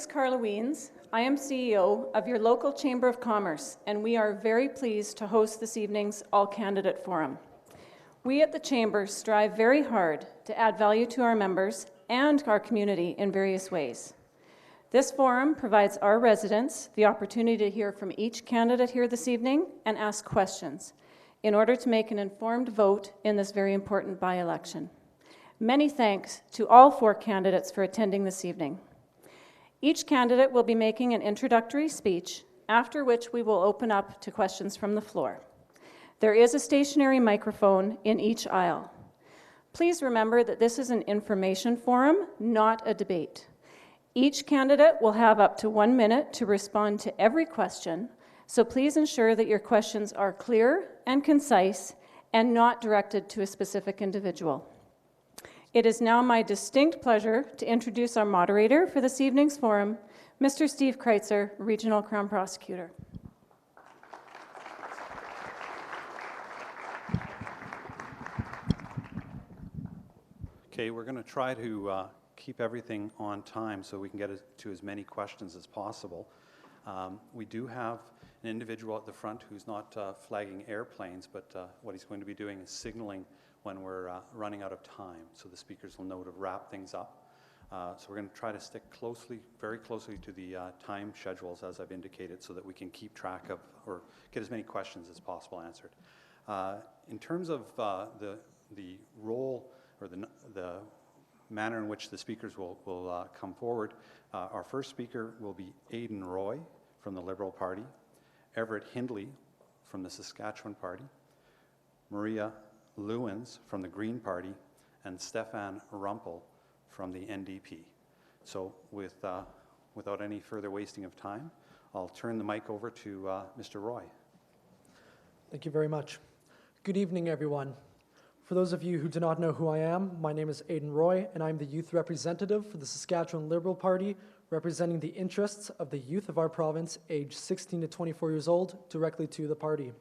is Carla Wiens. I am CEO of your local Chamber of Commerce, and we are very pleased to host this evening's All-Candidate Forum. We at the Chamber strive very hard to add value to our members and our community in various ways. This forum provides our residents the opportunity to hear from each candidate here this evening and ask questions in order to make an informed vote in this very important by-election. Many thanks to all 4 candidates for attending this evening. Each candidate will be making an introductory speech, after which we will open up to questions from the floor. There is a stationary microphone in each aisle. Please remember that this is an information forum, not a debate. Each candidate will have up to 1 minute to respond to every question, so please ensure that your questions are clear and concise and not directed to a specific individual. It is now my distinct pleasure to introduce our moderator for this evening's forum, Mr. Steve Kreitzer, Regional Crown Prosecutor. Okay, we're going to try to keep everything on time so we can get to as many questions as possible. We do have an individual at the front who's not flagging airplanes, but what he's going to be doing is signaling when we're running out of time, so the speakers will know to wrap things up. So we're going to try to stick very closely to the time schedules as I've indicated, so that we can keep track of or get as many questions as possible answered. In terms of the role or the manner in which the speakers will come forward, our first speaker will be Aidan Roy from the Liberal Party, Everett Hindley from the Saskatchewan Party, Maria Lewins from the Green Party, and Stefan Rumpel from the NDP. So without any further wasting of time, I'll turn the mic over to Mr. Roy. Thank you very much. Good evening, everyone. For those of you who do not know who I am, my name is Aidan Roy, and I'm the youth representative for the Saskatchewan Liberal Party, representing the interests of the youth of our province, aged 16 to 24 years old, directly to the party.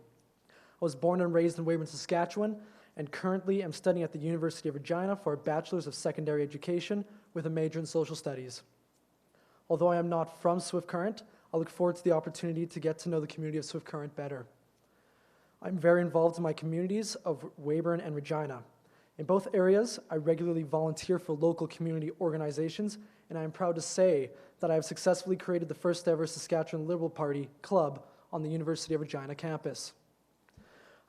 I was born and raised in Weyburn, Saskatchewan, and currently am studying at the University of Regina for a Bachelor's of Secondary Education with a major in Social Studies. Although I am not from Swift Current, I look forward to the opportunity to get to know the community of Swift Current better. I'm very involved in my communities of Weyburn and Regina. In both areas, I regularly volunteer for local community organizations, and I am proud to say that I have successfully created the first ever Saskatchewan Liberal Party club on the University of Regina campus.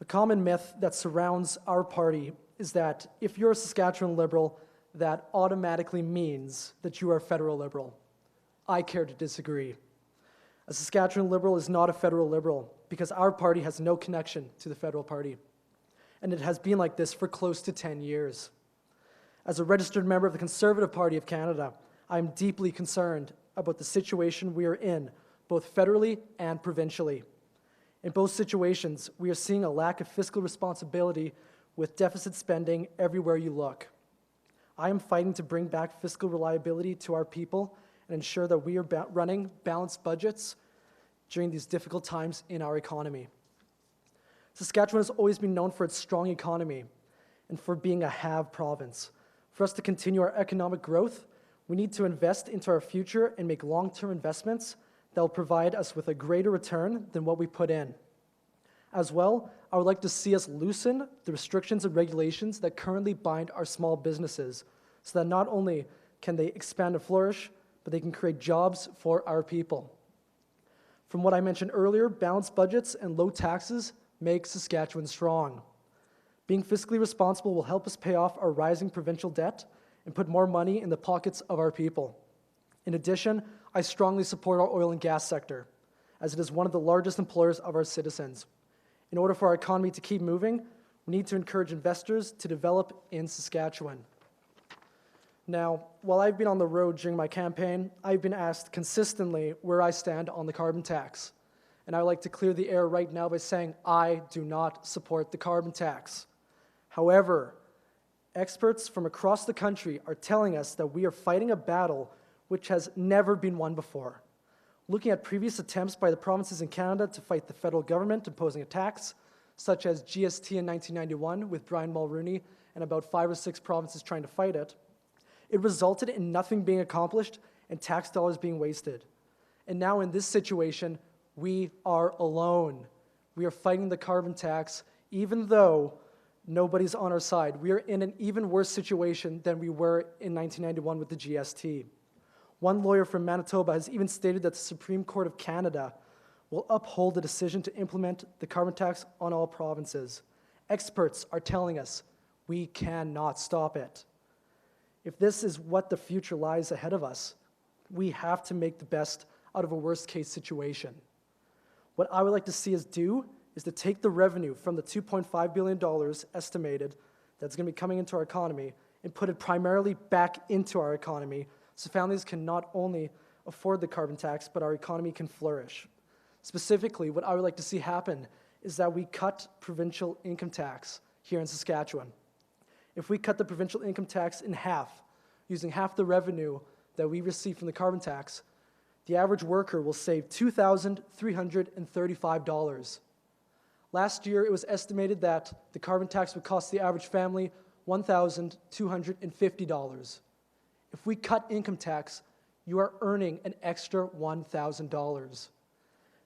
A common myth that surrounds our party is that if you're a Saskatchewan Liberal, that automatically means that you are a federal Liberal. I care to disagree. A Saskatchewan Liberal is not a federal Liberal because our party has no connection to the federal party, and it has been like this for close to 10 years. As a registered member of the Conservative Party of Canada, I am deeply concerned about the situation we are in, both federally and provincially. In both situations, we are seeing a lack of fiscal responsibility with deficit spending everywhere you look. I am fighting to bring back fiscal reliability to our people and ensure that we are running balanced budgets during these difficult times in our economy. Saskatchewan has always been known for its strong economy and for being a have province. For us to continue our economic growth, we need to invest into our future and make long-term investments that will provide us with a greater return than what we put in. As well, I would like to see us loosen the restrictions and regulations that currently bind our small businesses so that not only can they expand and flourish, but they can create jobs for our people. From what I mentioned earlier, balanced budgets and low taxes make Saskatchewan strong. Being fiscally responsible will help us pay off our rising provincial debt and put more money in the pockets of our people. In addition, I strongly support our oil and gas sector, as it is one of the largest employers of our citizens. In order for our economy to keep moving, we need to encourage investors to develop in Saskatchewan. Now, while I've been on the road during my campaign, I've been asked consistently where I stand on the carbon tax. And I would like to clear the air right now by saying I do not support the carbon tax. However, experts from across the country are telling us that we are fighting a battle which has never been won before. Looking at previous attempts by the provinces in Canada to fight the federal government imposing a tax, such as GST in 1991 with Brian Mulroney and about 5 or 6 provinces trying to fight it, it resulted in nothing being accomplished and tax dollars being wasted. And now in this situation, we are alone. We are fighting the carbon tax, even though nobody's on our side. We are in an even worse situation than we were in 1991 with the GST. One lawyer from Manitoba has even stated that the Supreme Court of Canada will uphold the decision to implement the carbon tax on all provinces. Experts are telling us we cannot stop it. If this is what the future lies ahead of us, we have to make the best out of a worst-case situation. What I would like to see us do is to take the revenue from the $2.5 billion estimated that's going to be coming into our economy and put it primarily back into our economy so families can not only afford the carbon tax, but our economy can flourish. Specifically, what I would like to see happen is that we cut provincial income tax here in Saskatchewan. If we cut the provincial income tax in half, using half the revenue that we receive from the carbon tax, the average worker will save $2,335. Last year, it was estimated that the carbon tax would cost the average family $1,250. If we cut income tax, you are earning an extra $1,000.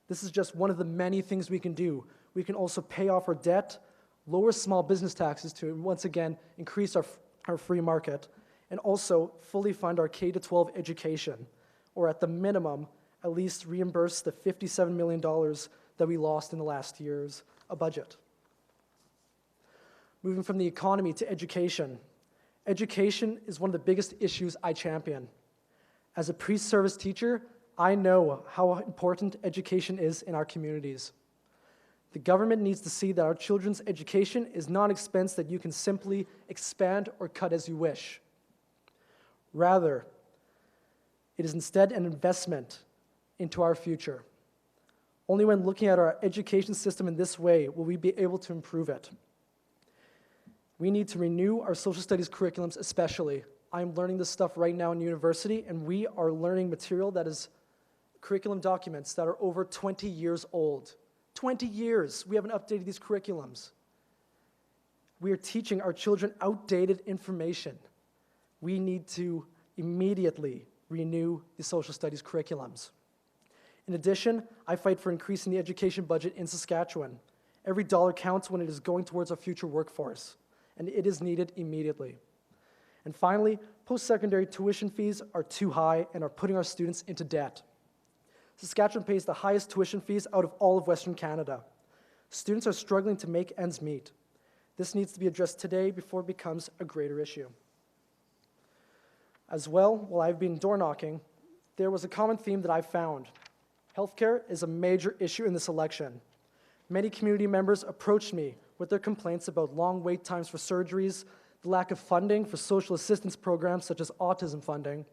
This is just one of the many things we can do. We can also pay off our debt, lower small business taxes to, once again, increase our free market, and also fully fund our K-12 education, or at the minimum, at least reimburse the $57 million that we lost in the last year's budget. Moving from the economy to education. Education is one of the biggest issues I champion. As a pre-service teacher, I know how important education is in our communities. The government needs to see that our children's education is not an expense that you can simply expand or cut as you wish. Rather, it is instead an investment into our future. Only when looking at our education system in this way will we be able to improve it. We need to renew our social studies curriculums especially. I'm learning this stuff right now in university, and we are learning material that is curriculum documents that are over 20 years old. 20 years, we haven't updated these curriculums. We are teaching our children outdated information. We need to immediately renew the social studies curriculums. In addition, I fight for increasing the education budget in Saskatchewan. Every dollar counts when it is going towards our future workforce, and it is needed immediately. And finally, post-secondary tuition fees are too high and are putting our students into debt. Saskatchewan pays the highest tuition fees out of all of Western Canada. Students are struggling to make ends meet. This needs to be addressed today before it becomes a greater issue. As well, while I've been door knocking, there was a common theme that I found. Healthcare is a major issue in this election. Many community members approached me with their complaints about long wait times for surgeries, the lack of funding for social assistance programs such as autism funding,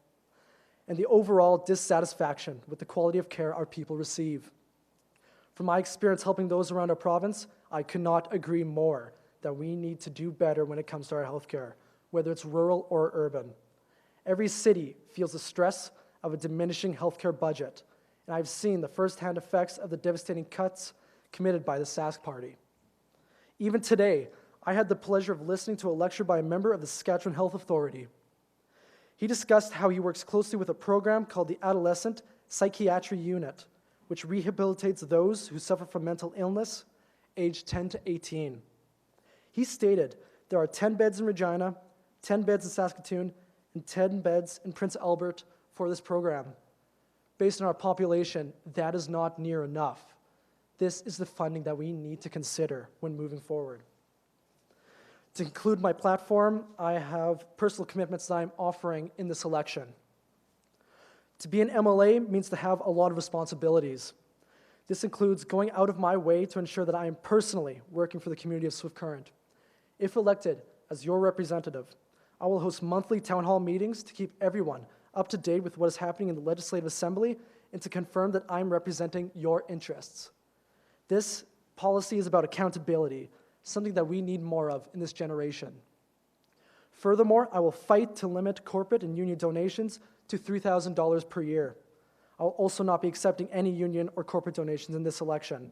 and the overall dissatisfaction with the quality of care our people receive. From my experience helping those around our province, I could not agree more that we need to do better when it comes to our healthcare, whether it's rural or urban. Every city feels the stress of a diminishing healthcare budget, and I've seen the first-hand effects of the devastating cuts committed by the Sask Party. Even today, I had the pleasure of listening to a lecture by a member of the Saskatchewan Health Authority. He discussed how he works closely with a program called the Adolescent Psychiatry Unit, which rehabilitates those who suffer from mental illness aged 10 to 18. He stated there are 10 beds in Regina, 10 beds in Saskatoon, and 10 beds in Prince Albert for this program. Based on our population, that is not near enough. This is the funding that we need to consider when moving forward. To conclude my platform, I have personal commitments that I'm offering in this election. To be an MLA means to have a lot of responsibilities. This includes going out of my way to ensure that I am personally working for the community of Swift Current. If elected as your representative, I will host monthly town hall meetings to keep everyone up to date with what is happening in the Legislative Assembly and to confirm that I'm representing your interests. This policy is about accountability, something that we need more of in this generation. Furthermore, I will fight to limit corporate and union donations to $3,000 per year. I will also not be accepting any union or corporate donations in this election.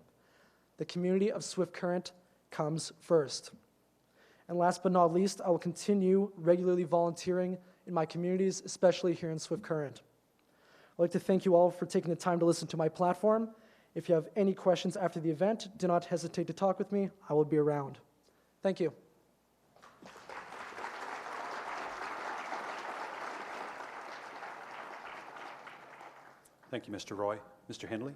The community of Swift Current comes first. And last but not least, I will continue regularly volunteering in my communities, especially here in Swift Current. like to thank you all for taking the time to listen to my platform. If you have any questions after the event, do not hesitate to talk with me. I will be around. Thank you. Thank you, Mr. Roy. Mr. Hindley?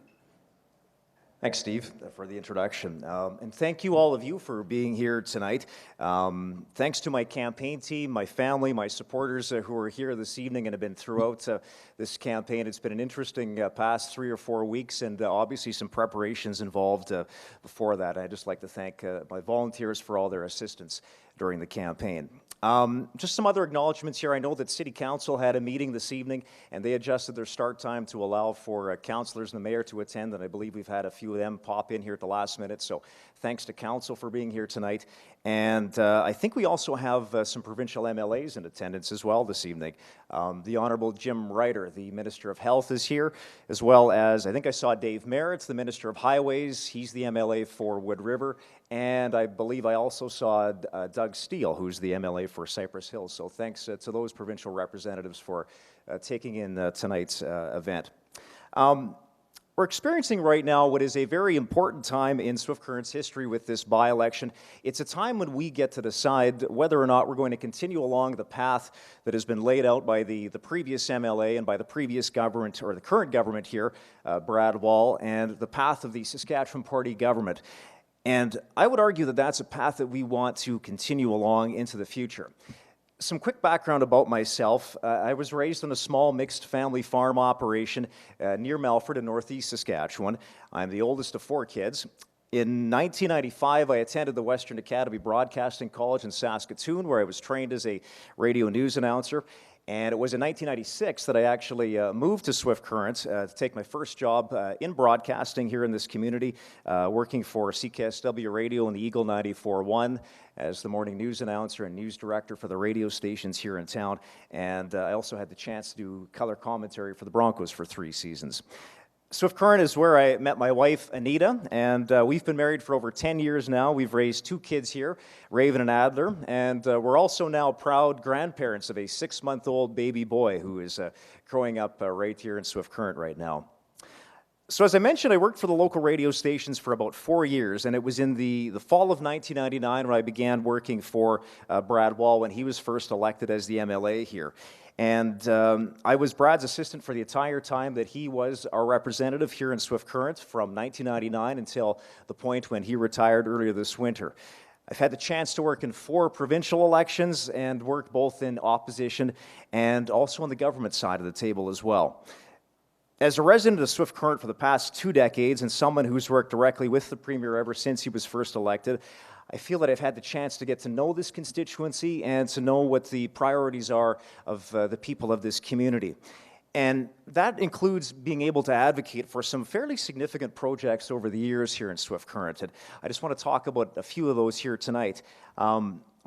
Thanks, Steve, for the introduction. And thank you, all of you, for being here tonight. Thanks to my campaign team, my family, my supporters who are here this evening and have been throughout this campaign. It's been an interesting past 3 or 4 weeks, and obviously some preparations involved before that. I'd just like to thank my volunteers for all their assistance during the campaign. Just some other acknowledgements here. I know that City Council had a meeting this evening, and they adjusted their start time to allow for councillors and the mayor to attend, and I believe we've had a few of them pop in here at the last minute, so thanks to Council for being here tonight. And I think we also have some provincial MLAs in attendance as well this evening. The Honourable Jim Ryder, the Minister of Health, is here, as well as, I think I saw Dave Merritt, the Minister of Highways. He's the MLA for Wood River. And I believe I also saw Doug Steele, who's the MLA for Cypress Hills. So thanks to those provincial representatives for taking in tonight's event. We're experiencing right now what is a very important time in Swift Current's history with this by-election. It's a time when we get to decide whether or not we're going to continue along the path that has been laid out by the previous MLA and by the previous government, or the current government here, Brad Wall, and the path of the Saskatchewan Party government. And I would argue that that's a path that we want to continue along into the future. Some quick background about myself. I was raised on a small mixed family farm operation near Melfort in northeast Saskatchewan. I'm the oldest of 4 kids. In 1995, I attended the Western Academy Broadcasting College in Saskatoon, where I was trained as a radio news announcer. And it was in 1996 that I actually moved to Swift Current to take my first job in broadcasting here in this community, working for CKSW Radio and the Eagle 94.1 as the morning news announcer and news director for the radio stations here in town. And I also had the chance to do color commentary for the Broncos for 3 seasons. Swift Current is where I met my wife, Anita, and we've been married for over 10 years now. We've raised 2 kids here, Raven and Adler, and we're also now proud grandparents of a 6-month-old baby boy who is growing up right here in Swift Current right now. So as I mentioned, I worked for the local radio stations for about 4 years, and it was in the fall of 1999 when I began working for Brad Wall when he was first elected as the MLA here. And I was Brad's assistant for the entire time that he was our representative here in Swift Current from 1999 until the point when he retired earlier this winter. I've had the chance to work in 4 provincial elections and worked both in opposition and also on the government side of the table as well. As a resident of Swift Current for the past 2 decades and someone who's worked directly with the Premier ever since he was first elected, I feel that I've had the chance to get to know this constituency and to know what the priorities are of the people of this community. And that includes being able to advocate for some fairly significant projects over the years here in Swift Current. And I just want to talk about a few of those here tonight.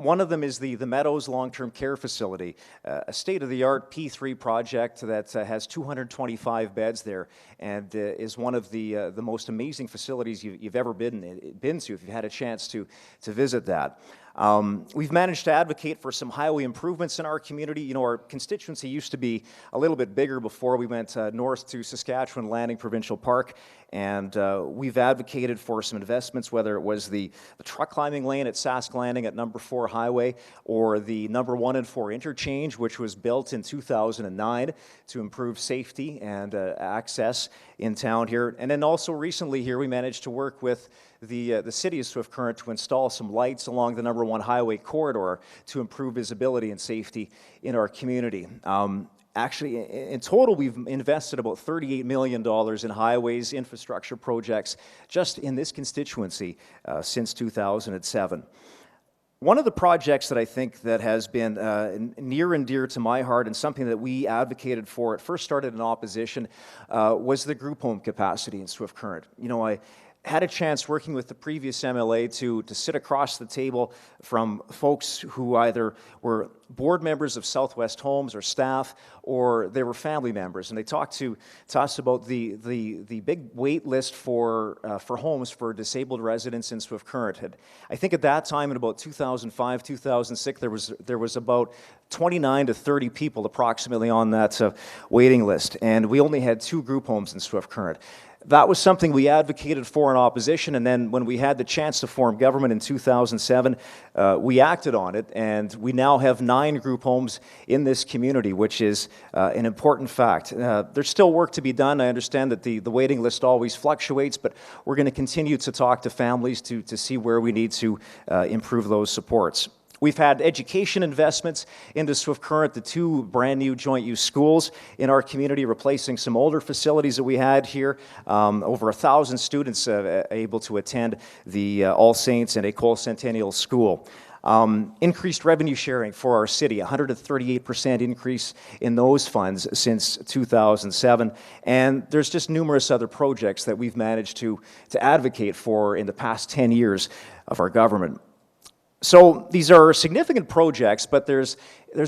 One of them is the Meadows Long-Term Care Facility, a state-of-the-art P3 project that has 225 beds there and is one of the most amazing facilities you've ever been to if you've had a chance to visit that. We've managed to advocate for some highway improvements in our community. You know, our constituency used to be a little bit bigger before we went north to Saskatchewan Landing Provincial Park, and we've advocated for some investments, whether it was the truck climbing lane at Sask Landing at number 4 Highway, or the number 1 and 4 interchange, which was built in 2009 to improve safety and access in town here. And then also recently here, we managed to work with the city of Swift Current to install some lights along the number 1 highway corridor to improve visibility and safety in our community. Actually, in total, we've invested about $38 million in highways infrastructure projects just in this constituency since 2007. One of the projects that I think that has been near and dear to my heart and something that we advocated for, it first started in opposition, was the group home capacity in Swift Current. You know, I had a chance working with the previous MLA to sit across the table from folks who either were board members of Southwest Homes or staff, or they were family members. And they talked to us about the big wait list for homes for disabled residents in Swift Current. And I think at that time, in about 2005, 2006, there was about 29 to 30 people approximately on that waiting list. And we only had 2 group homes in Swift Current. That was something we advocated for in opposition, and then when we had the chance to form government in 2007, we acted on it, and we now have 9 group homes in this community, which is an important fact. There's still work to be done. I understand that the waiting list always fluctuates, but we're going to continue to talk to families to see where we need to improve those supports. We've had education investments into Swift Current, the 2 brand new joint use schools in our community, replacing some older facilities that we had here. Over 1,000 students able to attend the All Saints and École Centennial School. Increased revenue sharing for our city, 138% increase in those funds since 2007. And there's just numerous other projects that we've managed to advocate for in the past 10 years of our government. So these are significant projects, but there's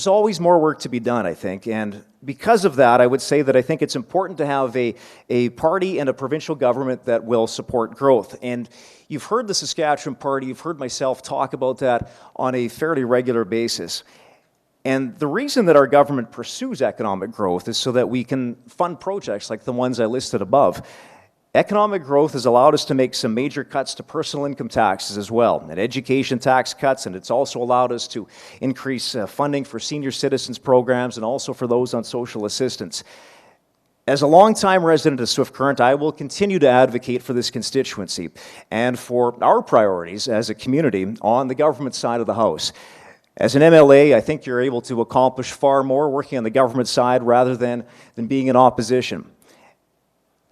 always more work to be done, I think. And because of that, I would say that I think it's important to have a party and a provincial government that will support growth. And you've heard the Saskatchewan Party, you've heard myself talk about that on a fairly regular basis. And the reason that our government pursues economic growth is so that we can fund projects like the ones I listed above. Economic growth has allowed us to make some major cuts to personal income taxes as well, and education tax cuts, and it's also allowed us to increase funding for senior citizens programs and also for those on social assistance. As a longtime resident of Swift Current, I will continue to advocate for this constituency and for our priorities as a community on the government side of the House. As an MLA, I think you're able to accomplish far more working on the government side rather than being in opposition.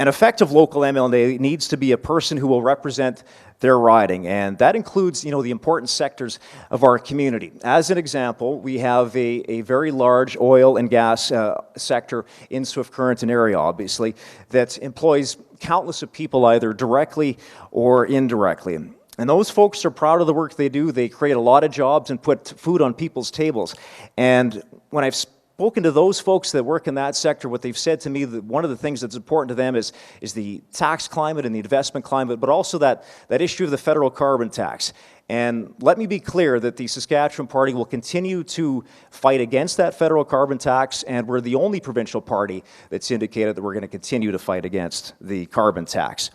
An effective local MLA needs to be a person who will represent their riding, and that includes, the important sectors of our community. As an example, we have a very large oil and gas sector in Swift Current and area, obviously, that employs countless of people either directly or indirectly. And those folks are proud of the work they do. They create a lot of jobs and put food on people's tables. And when I've spoken to those folks that work in that sector, what they've said to me, that one of the things that's important to them is the tax climate and the investment climate, but also that issue of the federal carbon tax. And let me be clear that the Saskatchewan Party will continue to fight against that federal carbon tax, and we're the only provincial party that's indicated that we're going to continue to fight against the carbon tax.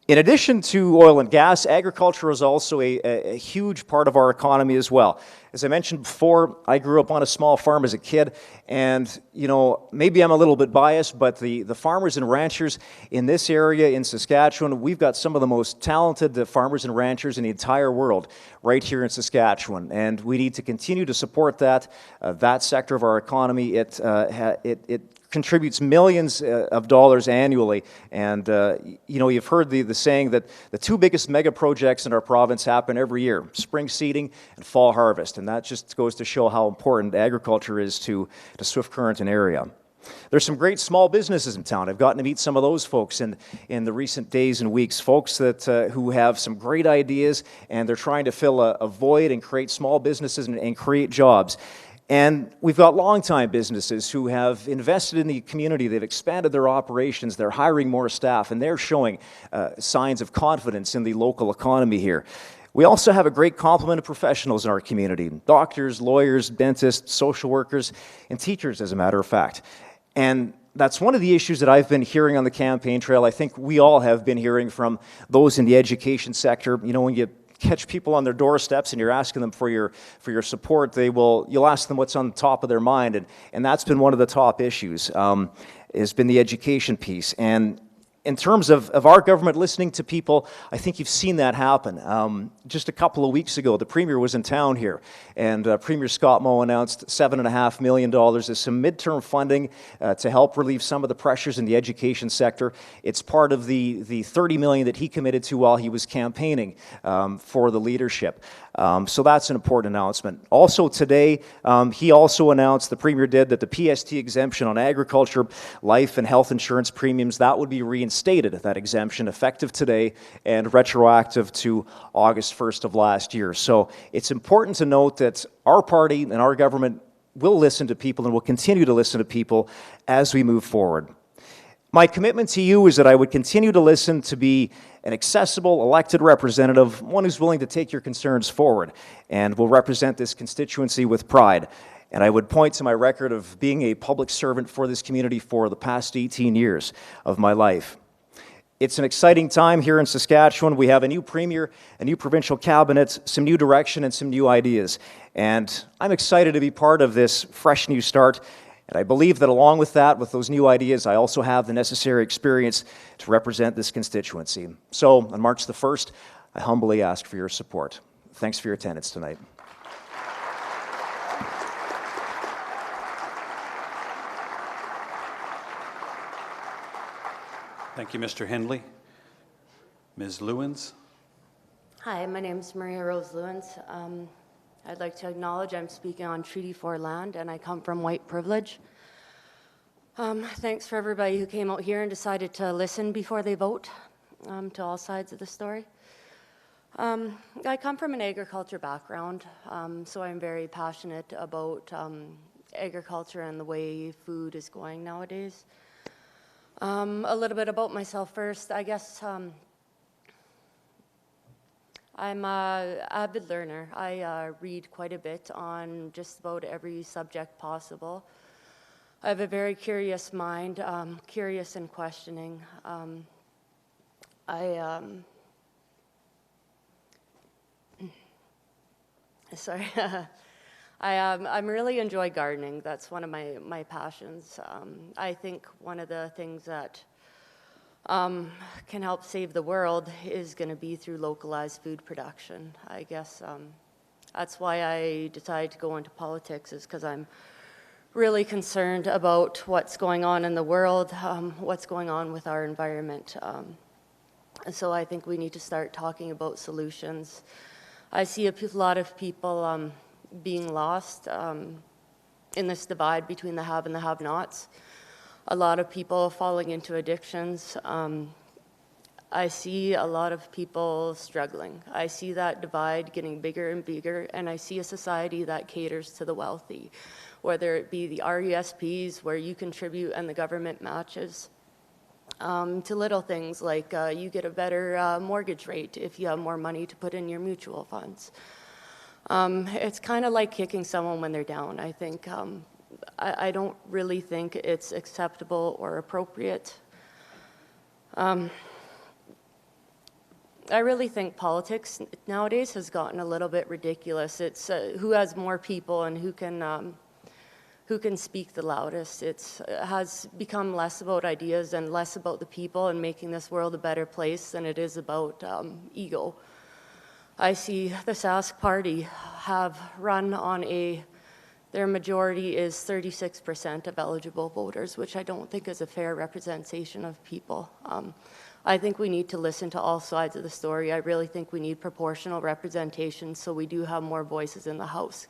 In addition to oil and gas, agriculture is also a huge part of our economy as well. As I mentioned before, I grew up on a small farm as a kid, and maybe I'm a little bit biased, but the farmers and ranchers in this area in Saskatchewan, we've got some of the most talented farmers and ranchers in the entire world right here in Saskatchewan, and we need to continue to support that sector of our economy. It contributes millions of dollars annually, and you've heard the saying that the 2 biggest mega projects in our province happen every year: spring seeding and fall harvest, and that just goes to show how important agriculture is to Swift Current and area. There's some great small businesses in town. I've gotten to meet some of those folks in the recent days and weeks, folks that who have some great ideas, and they're trying to fill a void and create small businesses and create jobs. And we've got longtime businesses who have invested in the community. They've expanded their operations. They're hiring more staff, and they're showing signs of confidence in the local economy here. We also have a great complement of professionals in our community: doctors, lawyers, dentists, social workers, and teachers, as a matter of fact. And that's one of the issues that I've been hearing on the campaign trail. I think we all have been hearing from those in the education sector. When you catch people on their doorsteps and you're asking them for your support, you'll ask them what's on top of their mind, and that's been one of the top issues, has been the education piece. And in terms of our government listening to people, I think you've seen that happen. Just a couple of weeks ago, the Premier was in town here, and Premier Scott Moe announced $7.5 million as some midterm funding to help relieve some of the pressures in the education sector. It's part of the $30 million that he committed to while he was campaigning for the leadership. So that's an important announcement. Also today, he also announced, the Premier did, that the PST exemption on agriculture, life and health insurance premiums, that would be reinstated, that exemption, effective today and retroactive to August 1st of last year. So it's important to note that our party and our government will listen to people and will continue to listen to people as we move forward. My commitment to you is that I would continue to listen, to be an accessible, elected representative, one who's willing to take your concerns forward and will represent this constituency with pride. And I would point to my record of being a public servant for this community for the past 18 years of my life. It's an exciting time here in Saskatchewan. We have a new premier, a new provincial cabinet, some new direction and some new ideas. And I'm excited to be part of this fresh new start. And I believe that along with that, with those new ideas, I also have the necessary experience to represent this constituency. So on March the 1st, I humbly ask for your support. Thanks for your attendance tonight. Thank you, Mr. Hindley. Ms. Lewins. Hi, my name is Maria Rose Lewins. I'd like to acknowledge I'm speaking on Treaty 4 land, and I come from white privilege. Thanks for everybody who came out here and decided to listen before they vote to all sides of the story. I come from an agriculture background, so I'm very passionate about agriculture and the way food is going nowadays. A little bit about myself first. I guess I'm an avid learner. I read quite a bit on just about every subject possible. I have a very curious mind, curious and questioning. Sorry. I really enjoy gardening. That's one of my passions. I think one of the things that can help save the world is going to be through localized food production. I guess that's why I decided to go into politics, is because I'm really concerned about what's going on in the world, what's going on with our environment. So I think we need to start talking about solutions. I see a lot of people being lost in this divide between the have and the have-nots. A lot of people falling into addictions. I see a lot of people struggling. I see that divide getting bigger and bigger, and I see a society that caters to the wealthy, whether it be the RESPs, where you contribute and the government matches, to little things like you get a better mortgage rate if you have more money to put in your mutual funds. It's kind of like kicking someone when they're down. I think I don't really think it's acceptable or appropriate. I really think politics nowadays has gotten a little bit ridiculous. It's who has more people and who can speak the loudest. It has become less about ideas and less about the people and making this world a better place than it is about ego. I see the Sask Party have run on their majority is 36% of eligible voters, which I don't think is a fair representation of people. I think we need to listen to all sides of the story. I really think we need proportional representation so we do have more voices in the House.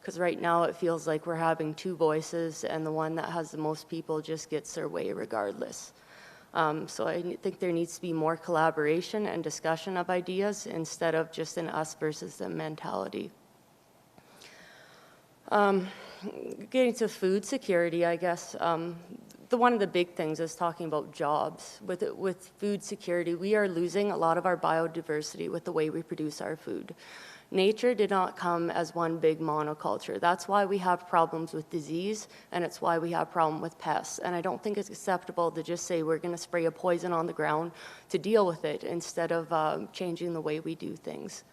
Because right now it feels like we're having two voices and the one that has the most people just gets their way regardless. So I think there needs to be more collaboration and discussion of ideas instead of just an us versus them mentality. Getting to food security, I guess, one of the big things is talking about jobs. With food security, we are losing a lot of our biodiversity with the way we produce our food. Nature did not come as one big monoculture. That's why we have problems with disease, and it's why we have problem with pests. And I don't think it's acceptable to just say we're going to spray a poison on the ground to deal with it instead of changing the way we do things.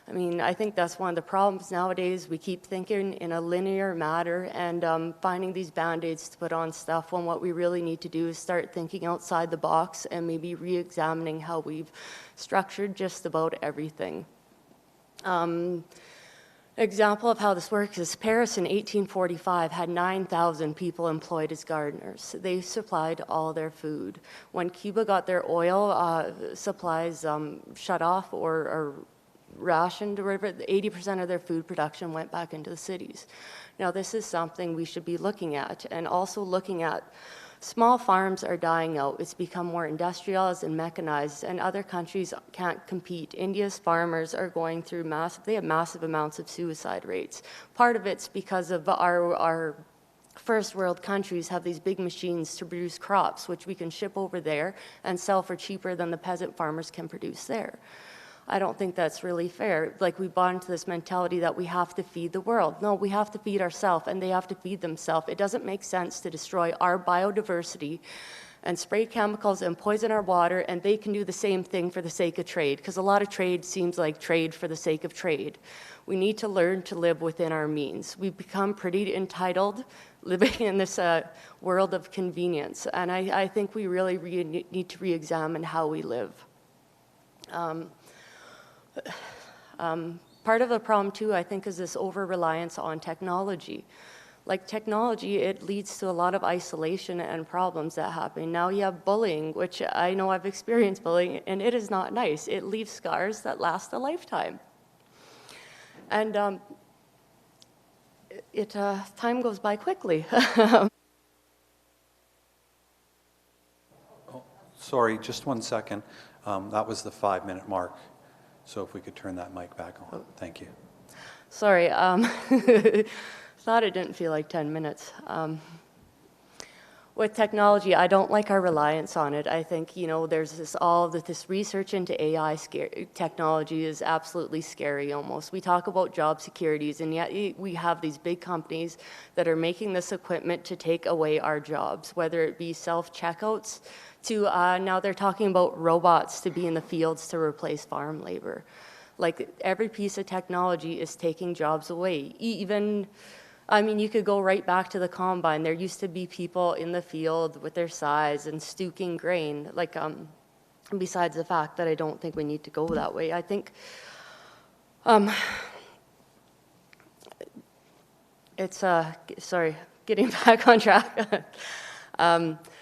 I mean, I think that's one of the problems nowadays. We keep thinking in a linear manner and finding these Band-Aids to put on stuff when what we really need to do is start thinking outside the box and maybe re-examining how we've structured just about everything. Example of how this works is Paris in 1845 had 9,000 people employed as gardeners. They supplied all their food. When Cuba got their oil supplies shut off or rationed, or whatever, 80% of their food production went back into the cities. Now, this is something we should be looking at, and also looking at small farms are dying out. It's become more industrialized and mechanized, and other countries can't compete. India's farmers are going through they have massive amounts of suicide rates. Part of it's because of our first world countries have these big machines to produce crops, which we can ship over there and sell for cheaper than the peasant farmers can produce there. I don't think that's really fair. Like, we bought into this mentality that we have to feed the world. No, we have to feed ourselves, and they have to feed themselves. It doesn't make sense to destroy our biodiversity and spray chemicals and poison our water, and they can do the same thing for the sake of trade, because a lot of trade seems like trade for the sake of trade. We need to learn to live within our means. We've become pretty entitled, living in this world of convenience, and I think we really need to re-examine how we live. Part of the problem too, I think, is this over-reliance on technology. Like, technology, it leads to a lot of isolation and problems that happen. Now you have bullying, which I know I've experienced bullying, and it is not nice. It leaves scars that last a lifetime. And time goes by quickly. Sorry, just 1 second. That was the 5-minute mark. So if we could turn that mic back on. Thank you. Sorry, thought it didn't feel like 10 minutes. With technology, I don't like our reliance on it. I think, there's this research into AI technology is absolutely scary almost. We talk about job securities, and yet we have these big companies that are making this equipment to take away our jobs, whether it be self-checkouts to now they're talking about robots to be in the fields to replace farm labor. Like, every piece of technology is taking jobs away. You could go right back to the combine. There used to be people in the field with their scythes and stooking grain. Like, besides the fact that I don't think we need to go that way, I think it's sorry, getting back on track.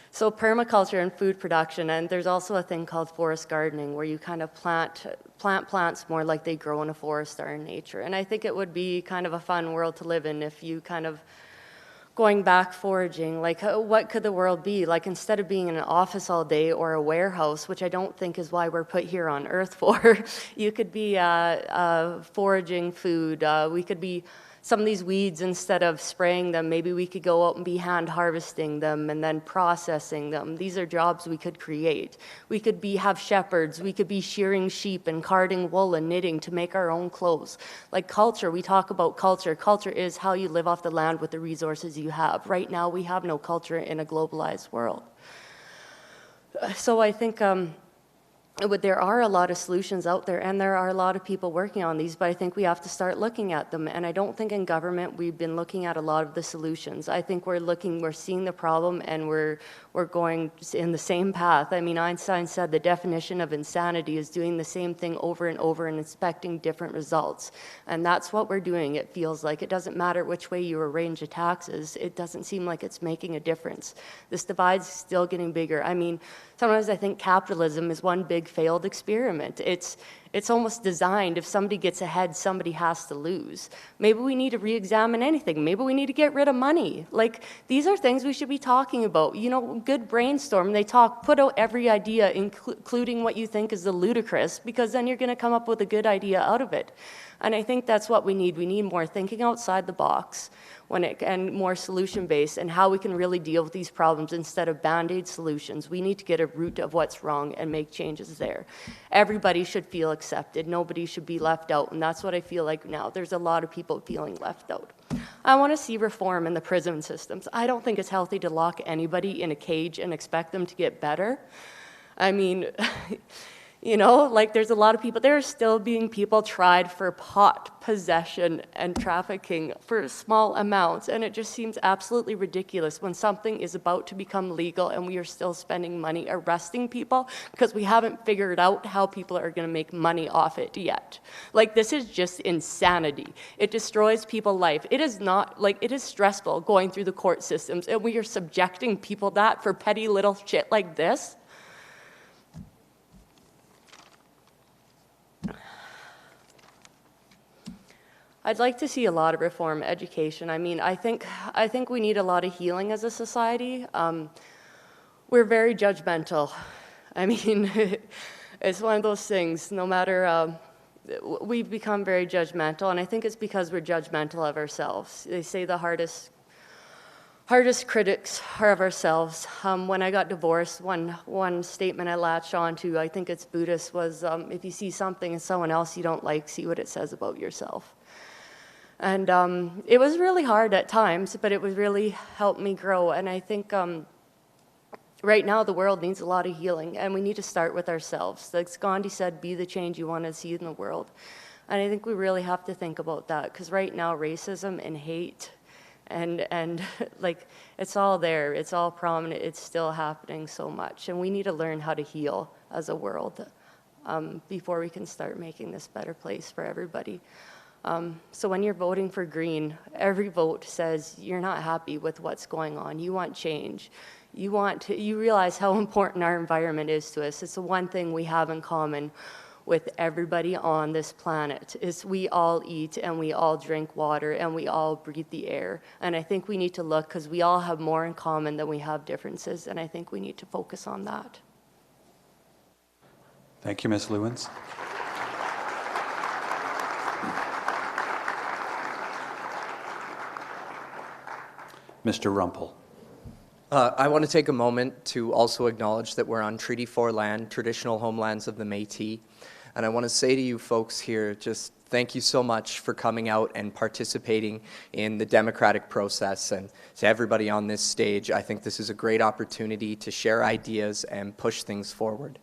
So permaculture and food production, and there's also a thing called forest gardening, where you kind of plant plants more like they grow in a forest or in nature. And I think it would be kind of a fun world to live in if you kind of going back foraging, like, what could the world be? Like, instead of being in an office all day or a warehouse, which I don't think is why we're put here on Earth for, you could be foraging food. We could be some of these weeds, instead of spraying them, maybe we could go out and be hand harvesting them and then processing them. These are jobs we could create. We could have shepherds. We could be shearing sheep and carding wool and knitting to make our own clothes. Like, culture, we talk about culture. Culture is how you live off the land with the resources you have. Right now, we have no culture in a globalized world. So I think there are a lot of solutions out there, and there are a lot of people working on these, but I think we have to start looking at them. And I don't think in government we've been looking at a lot of the solutions. I think we're seeing the problem, and we're going in the same path. I mean, Einstein said the definition of insanity is doing the same thing over and over and expecting different results. And that's what we're doing, it feels like. It doesn't matter which way you arrange the taxes. It doesn't seem like it's making a difference. This divide's still getting bigger. I mean, sometimes I think capitalism is one big failed experiment. It's almost designed, if somebody gets ahead, somebody has to lose. Maybe we need to re-examine anything. Maybe we need to get rid of money. Like, these are things we should be talking about. Good brainstorm. Put out every idea, including what you think is the ludicrous, because then you're going to come up with a good idea out of it. And I think that's what we need. We need more thinking outside the box and more solution-based, and how we can really deal with these problems instead of Band-Aid solutions. We need to get a root of what's wrong and make changes there. Everybody should feel accepted. Nobody should be left out, and that's what I feel like now. There's a lot of people feeling left out. I want to see reform in the prison systems. I don't think it's healthy to lock anybody in a cage and expect them to get better. I mean, there's a lot of people, there are still being people tried for pot possession and trafficking for small amounts, and it just seems absolutely ridiculous when something is about to become legal and we are still spending money arresting people because we haven't figured out how people are going to make money off it yet. Like, this is just insanity. It destroys people's life. It is stressful going through the court systems, and we are subjecting people that for petty little shit like this. I'd like to see a lot of reform education. I mean, I think we need a lot of healing as a society. We're very judgmental. I mean, it's one of those things, no matter, we've become very judgmental, and I think it's because we're judgmental of ourselves. They say the hardest critics are of ourselves. When I got divorced, one statement I latched onto, I think it's Buddhist, was if you see something in someone else you don't like, see what it says about yourself. And it was really hard at times, but it would really help me grow. And I think right now the world needs a lot of healing, and we need to start with ourselves. Like Gandhi said, be the change you want to see in the world. And I think we really have to think about that, because right now racism and hate and like it's all there, it's all prominent, it's still happening so much. And we need to learn how to heal as a world before we can start making this better place for everybody. So when you're voting for Green, every vote says you're not happy with what's going on. You want change. You realize how important our environment is to us. It's the one thing we have in common with everybody on this planet, is we all eat and we all drink water and we all breathe the air. And I think we need to look, because we all have more in common than we have differences, and I think we need to focus on that. Thank you, Ms. Lewins. Mr. Rumpel. I want to take a moment to also acknowledge that we're on Treaty 4 land, traditional homelands of the Métis. And I want to say to you folks here, just thank you so much for coming out and participating in the democratic process. And to everybody on this stage, I think this is a great opportunity to share ideas and push things forward.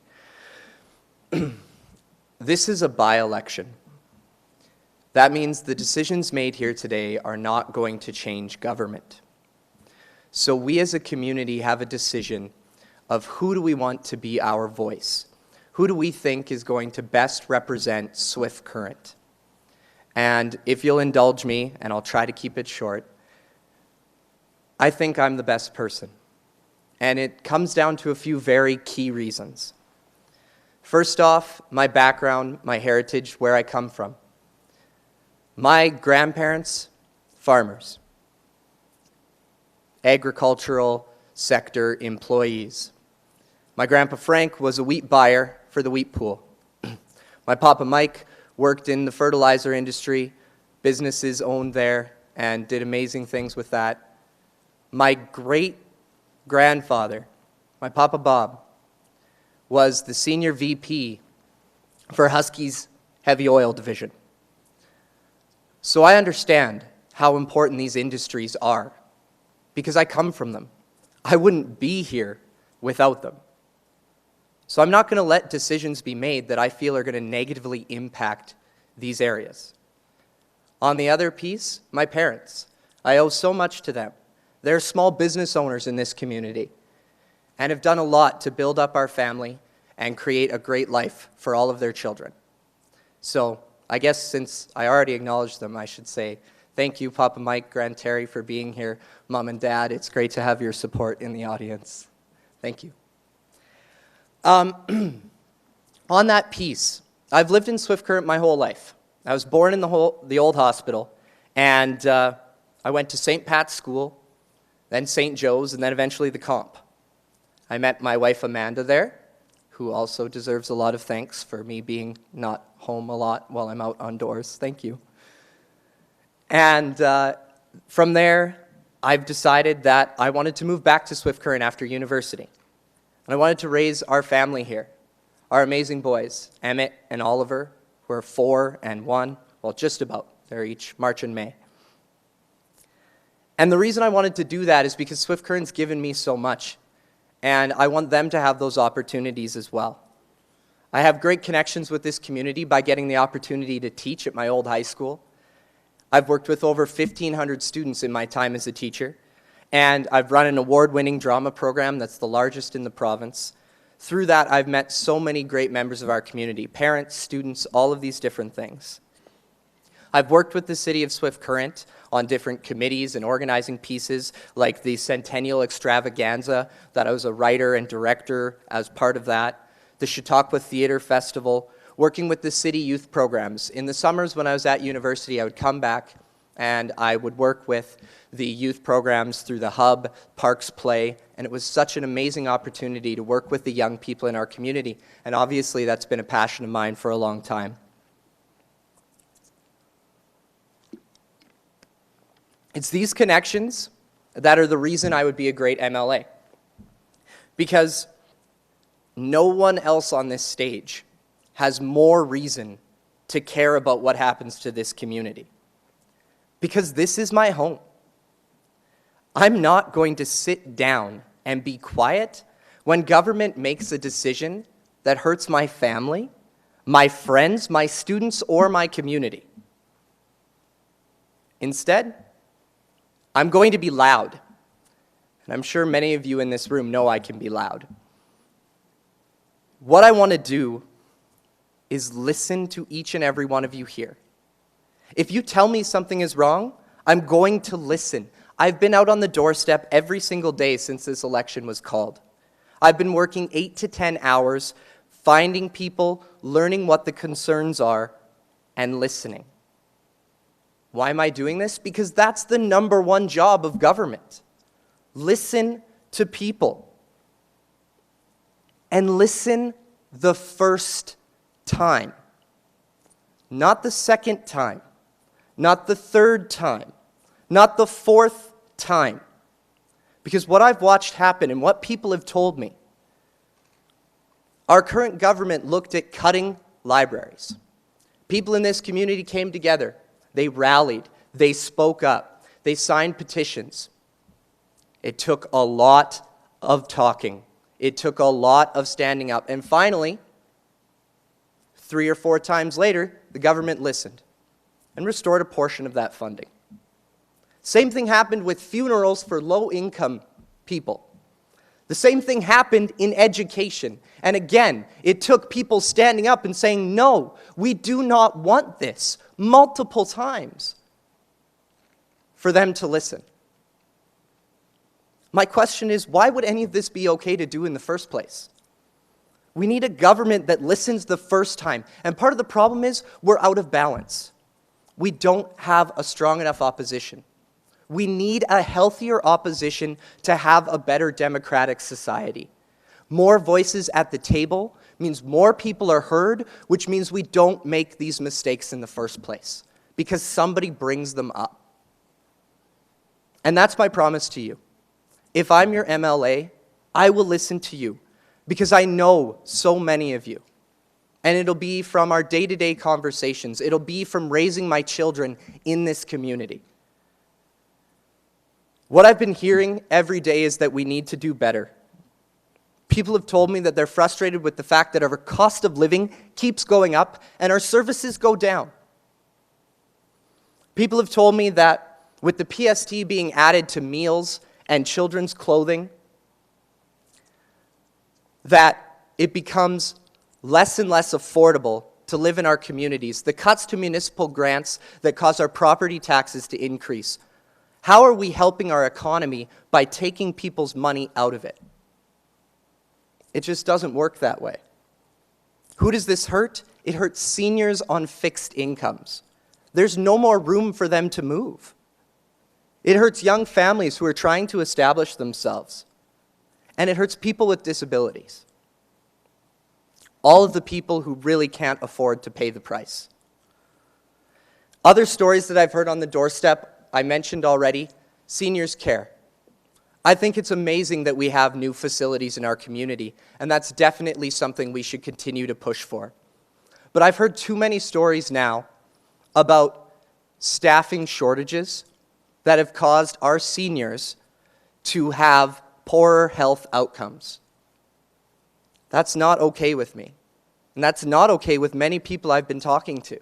This is a by-election. That means the decisions made here today are not going to change government. So we as a community have a decision of who do we want to be our voice? Who do we think is going to best represent Swift Current? And if you'll indulge me, and I'll try to keep it short, I think I'm the best person. And it comes down to a few very key reasons. First off, my background, my heritage, where I come from. My grandparents, farmers. Agricultural sector employees. My grandpa Frank was a wheat buyer for the wheat pool. My papa Mike worked in the fertilizer industry, businesses owned there, and did amazing things with that. My great-grandfather, my papa Bob, was the senior VP for Husky's heavy oil division. So I understand how important these industries are, because I come from them. I wouldn't be here without them. So I'm not going to let decisions be made that I feel are going to negatively impact these areas. On the other piece, my parents. I owe so much to them. They're small business owners in this community and have done a lot to build up our family and create a great life for all of their children. So I guess since I already acknowledged them, I should say thank you, Papa Mike, Grand Terry, for being here. Mom and Dad, it's great to have your support in the audience. Thank you. On that piece, I've lived in Swift Current my whole life. I was born in the old hospital, and I went to St. Pat's School, then St. Joe's, and then eventually the Comp. I met my wife Amanda there, who also deserves a lot of thanks for me being not home a lot while I'm out on doors. Thank you. And from there, I've decided that I wanted to move back to Swift Current after university. And I wanted to raise our family here, our amazing boys, Emmett and Oliver, who are 4 and 1, well, just about. They're each March and May. And the reason I wanted to do that is because Swift Current's given me so much, and I want them to have those opportunities as well. I have great connections with this community by getting the opportunity to teach at my old high school. I've worked with over 1,500 students in my time as a teacher, and I've run an award-winning drama program that's the largest in the province. Through that, I've met so many great members of our community, parents, students, all of these different things. I've worked with the City of Swift Current on different committees and organizing pieces like the Centennial Extravaganza, that I was a writer and director as part of that, the Chautauqua Theatre Festival, working with the city youth programs. In the summers when I was at university, I would come back and I would work with the youth programs through the Hub, Parks Play, and it was such an amazing opportunity to work with the young people in our community. And obviously, that's been a passion of mine for a long time. It's these connections that are the reason I would be a great MLA. Because no one else on this stage has more reason to care about what happens to this community. Because this is my home. I'm not going to sit down and be quiet when government makes a decision that hurts my family, my friends, my students, or my community. Instead, I'm going to be loud. And I'm sure many of you in this room know I can be loud. What I want to do is listen to each and every one of you here. If you tell me something is wrong, I'm going to listen. I've been out on the doorstep every single day since this election was called. I've been working 8 to 10 hours, finding people, learning what the concerns are, and listening. Why am I doing this? Because that's the number one job of government. Listen to people. And listen the first time. Not the second time. Not the third time. Not the fourth time. Because what I've watched happen and what people have told me, our current government looked at cutting libraries. People in this community came together. They rallied. They spoke up. They signed petitions. It took a lot of talking. It took a lot of standing up. And finally, 3 or 4 times later, the government listened and restored a portion of that funding. Same thing happened with funerals for low-income people. The same thing happened in education. And again, it took people standing up and saying, no, we do not want this, multiple times, for them to listen. My question is, why would any of this be okay to do in the first place? We need a government that listens the first time. And part of the problem is we're out of balance. We don't have a strong enough opposition. We need a healthier opposition to have a better democratic society. More voices at the table means more people are heard, which means we don't make these mistakes in the first place, because somebody brings them up. And that's my promise to you. If I'm your MLA, I will listen to you, because I know so many of you. And it'll be from our day-to-day conversations. It'll be from raising my children in this community. What I've been hearing every day is that we need to do better. People have told me that they're frustrated with the fact that our cost of living keeps going up and our services go down. People have told me that with the PST being added to meals and children's clothing, that it becomes less and less affordable to live in our communities. The cuts to municipal grants that cause our property taxes to increase. How are we helping our economy by taking people's money out of it? It just doesn't work that way. Who does this hurt? It hurts seniors on fixed incomes. There's no more room for them to move. It hurts young families who are trying to establish themselves. And it hurts people with disabilities. All of the people who really can't afford to pay the price. Other stories that I've heard on the doorstep, I mentioned already, seniors care. I think it's amazing that we have new facilities in our community, and that's definitely something we should continue to push for. But I've heard too many stories now about staffing shortages that have caused our seniors to have poorer health outcomes. That's not okay with me. And that's not okay with many people I've been talking to.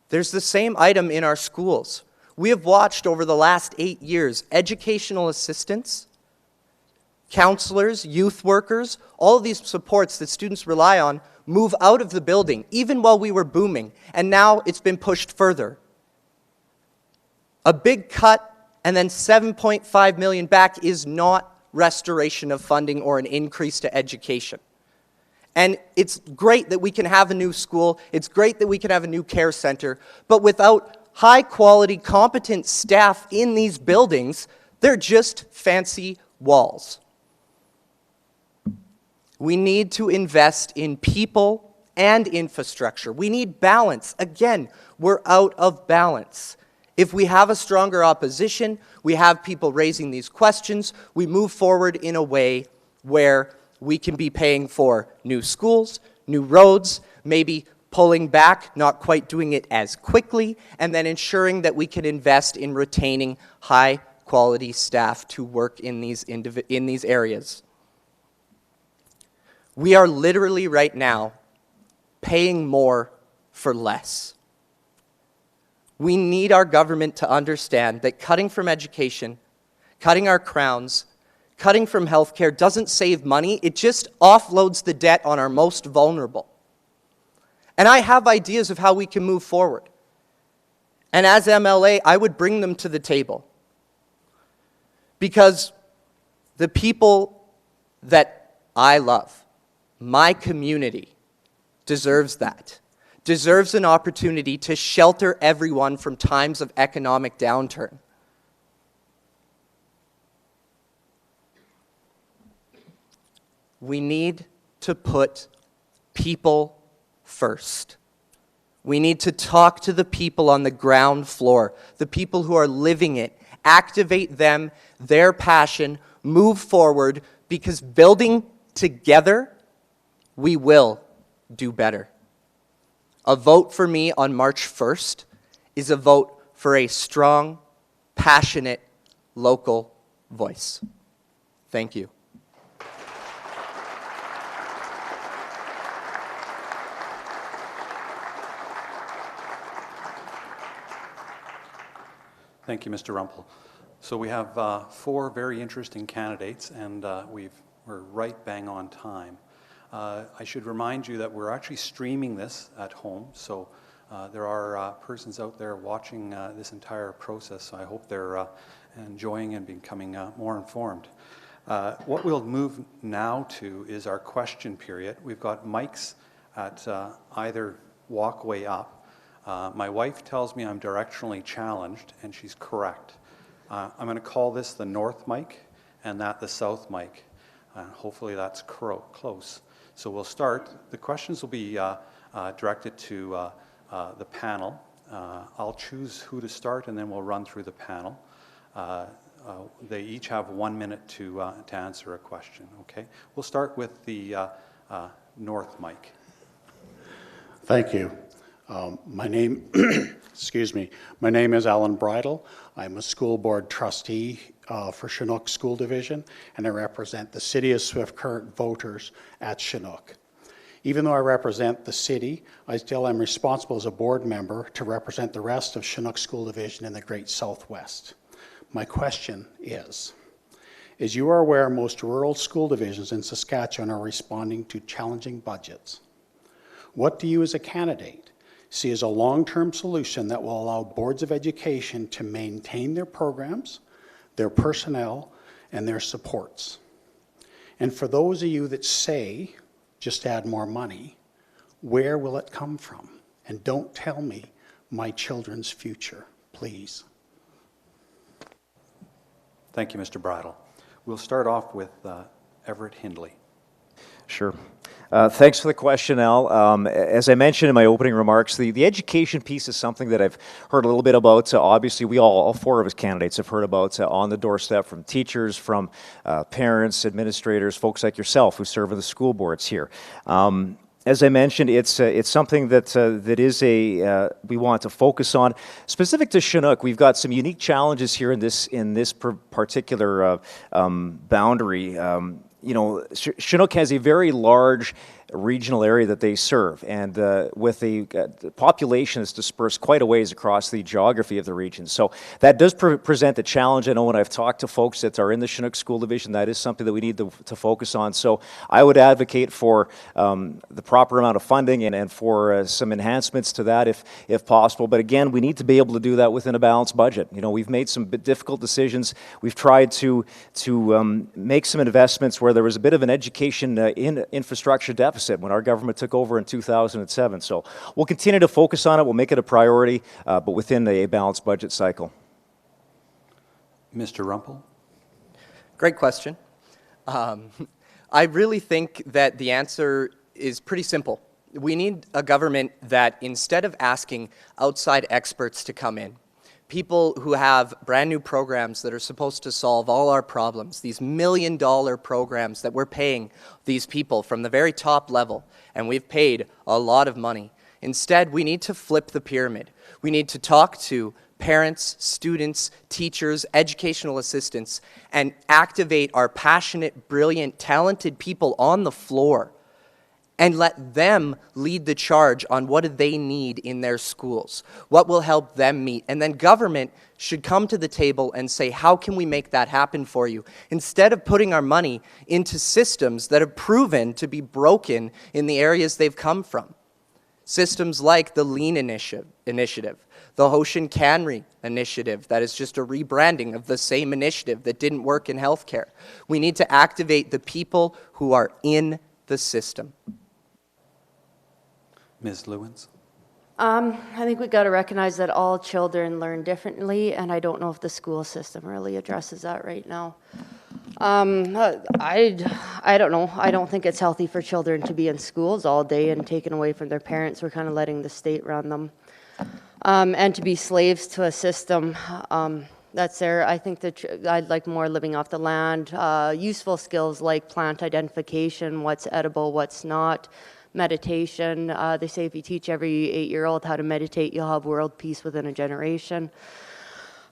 There's the same item in our schools. We have watched over the last 8 years educational assistants, counselors, youth workers, all of these supports that students rely on move out of the building, even while we were booming, and now it's been pushed further. A big cut and then $7.5 million back is not restoration of funding or an increase to education. And it's great that we can have a new school, it's great that we can have a new care center, but without high-quality, competent staff in these buildings, they're just fancy walls. We need to invest in people and infrastructure. We need balance. Again, we're out of balance. If we have a stronger opposition, we have people raising these questions, we move forward in a way where we can be paying for new schools, new roads, maybe pulling back, not quite doing it as quickly, and then ensuring that we can invest in retaining high-quality staff to work in these areas. We are literally right now paying more for less. We need our government to understand that cutting from education, cutting our crowns, cutting from healthcare doesn't save money, it just offloads the debt on our most vulnerable. And I have ideas of how we can move forward. And as MLA, I would bring them to the table. Because the people that I love, my community, deserves that. Deserves an opportunity to shelter everyone from times of economic downturn. We need to put people first. We need to talk to the people on the ground floor, the people who are living it, activate them, their passion, move forward, because building together, we will do better. A vote for me on March 1st is a vote for a strong, passionate, local voice. Thank you. Thank you, Mr. Rumpel. So we have 4 very interesting candidates, and we're right bang on time. I should remind you that we're actually streaming this at home, so there are persons out there watching this entire process, so I hope they're enjoying and becoming more informed. What we'll move now to is our question period. We've got mics at either walkway up. My wife tells me I'm directionally challenged, and she's correct. I'm going to call this the north mic and that the south mic. Hopefully that's close. So we'll start. The questions will be directed to the panel. I'll choose who to start, and then we'll run through the panel. They each have 1 minute to answer a question, okay? We'll start with the north mic. Thank you. My name, excuse me, my name is Alan Bridle. I'm a school board trustee for Chinook School Division, and I represent the City of Swift Current voters at Chinook. Even though I represent the city, I still am responsible as a board member to represent the rest of Chinook School Division in the Great Southwest. My question is, as you are aware, most rural school divisions in Saskatchewan are responding to challenging budgets. What do you as a candidate see as a long-term solution that will allow boards of education to maintain their programs, their personnel, and their supports? And for those of you that say, just add more money, where will it come from? And don't tell me my children's future, please. Thank you, Mr. Bridle. We'll start off with Everett Hindley. Sure. Thanks for the question, Al. As I mentioned in my opening remarks, the education piece is something that I've heard a little bit about. Obviously, we all 4 of us candidates have heard about on the doorstep from teachers, from parents, administrators, folks like yourself who serve in the school boards here. As I mentioned, it's something that we want to focus on. Specific to Chinook, we've got some unique challenges here in this particular boundary. Chinook has a very large regional area that they serve, and with a population that's dispersed quite a ways across the geography of the region. So that does present a challenge. I know when I've talked to folks that are in the Chinook School Division, that is something that we need to focus on. So I would advocate for the proper amount of funding and for some enhancements to that if possible. But again, we need to be able to do that within a balanced budget. We've made some difficult decisions. We've tried to make some investments where there was a bit of an education infrastructure deficit. deficit when our government took over in 2007. So we'll continue to focus on it. We'll make it a priority, but within a balanced budget cycle. Mr. Rumpel? Great question. I really think that the answer is pretty simple. We need a government that, instead of asking outside experts to come in, people who have brand new programs that are supposed to solve all our problems, these $1 million programs that we're paying these people from the very top level, and we've paid a lot of money. Instead, we need to flip the pyramid. We need to talk to parents, students, teachers, educational assistants, and activate our passionate, brilliant, talented people on the floor and let them lead the charge on what do they need in their schools, what will help them meet. And then government should come to the table and say, how can we make that happen for you? Instead of putting our money into systems that have proven to be broken in the areas they've come from. Systems like the Lean Initiative, the Hoshin Kanri Initiative, that is just a rebranding of the same initiative that didn't work in healthcare. We need to activate the people who are in the system. Ms. Lewins? I think we got to recognize that all children learn differently, and I don't know if the school system really addresses that right now. I don't know. I don't think it's healthy for children to be in schools all day and taken away from their parents. We're kind of letting the state run them. And to be slaves to a system that's there. I think that I'd like more living off the land, useful skills like plant identification, what's edible, what's not, meditation. They say if you teach every 8-year-old how to meditate, you'll have world peace within a generation.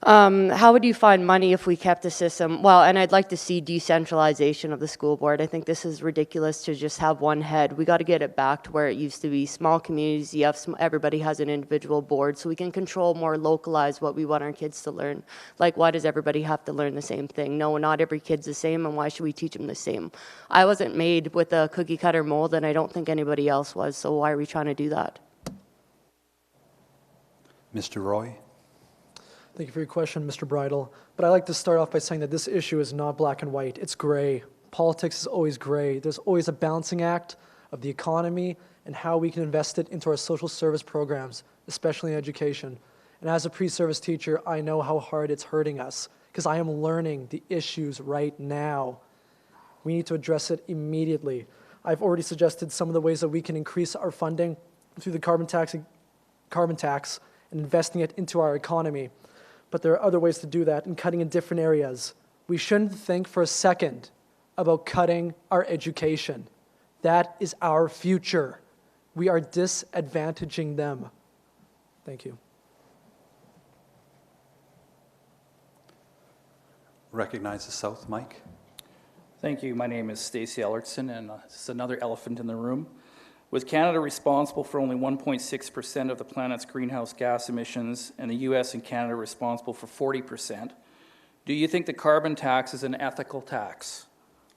How would you find money if we kept the system? Well, and I'd like to see decentralization of the school board. I think this is ridiculous to just have one head. We got to get it back to where it used to be. Small communities, you have everybody has an individual board, so we can control more localized what we want our kids to learn. Like, why does everybody have to learn the same thing? No, not every kid's the same, and why should we teach them the same? I wasn't made with a cookie cutter mold, and I don't think anybody else was, so why are we trying to do that? Mr. Roy? Thank you for your question, Mr. Bridle. But I'd like to start off by saying that this issue is not black and white. It's gray. Politics is always gray. There's always a balancing act of the economy and how we can invest it into our social service programs, especially in education. And as a pre-service teacher, I know how hard it's hurting us because I am learning the issues right now. We need to address it immediately. I've already suggested some of the ways that we can increase our funding through the carbon tax and investing it into our economy. But there are other ways to do that and cutting in different areas. We shouldn't think for a second about cutting our education. That is our future. We are disadvantaging them. Thank you. Recognize the South, Mike. Thank you. My name is Stacey Ellertson, and this is another elephant in the room. With Canada responsible for only 1.6% of the planet's greenhouse gas emissions, and the US and Canada responsible for 40%, do you think the carbon tax is an ethical tax?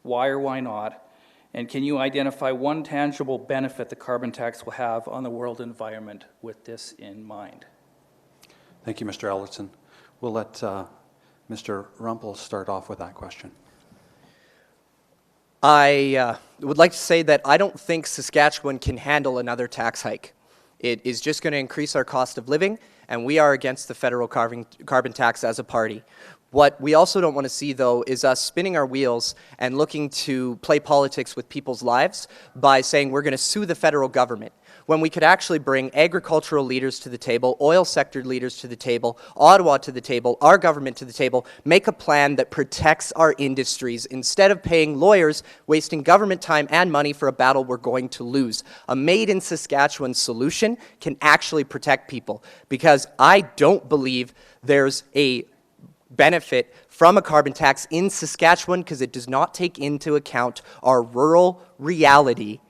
Why or why not? And can you identify one tangible benefit the carbon tax will have on the world environment with this in mind? Thank you, Mr. Ellertson. We'll let Mr. Rumpel start off with that question. I would like to say that I don't think Saskatchewan can handle another tax hike. It is just going to increase our cost of living, and we are against the federal carbon tax as a party. What we also don't want to see, though, is us spinning our wheels and looking to play politics with people's lives by saying we're going to sue the federal government, when we could actually bring agricultural leaders to the table, oil sector leaders to the table, Ottawa to the table, our government to the table, make a plan that protects our industries instead of paying lawyers, wasting government time and money for a battle we're going to lose. A made-in-Saskatchewan solution can actually protect people, because I don't believe there's a benefit from a carbon tax in Saskatchewan because it does not take into account our rural reality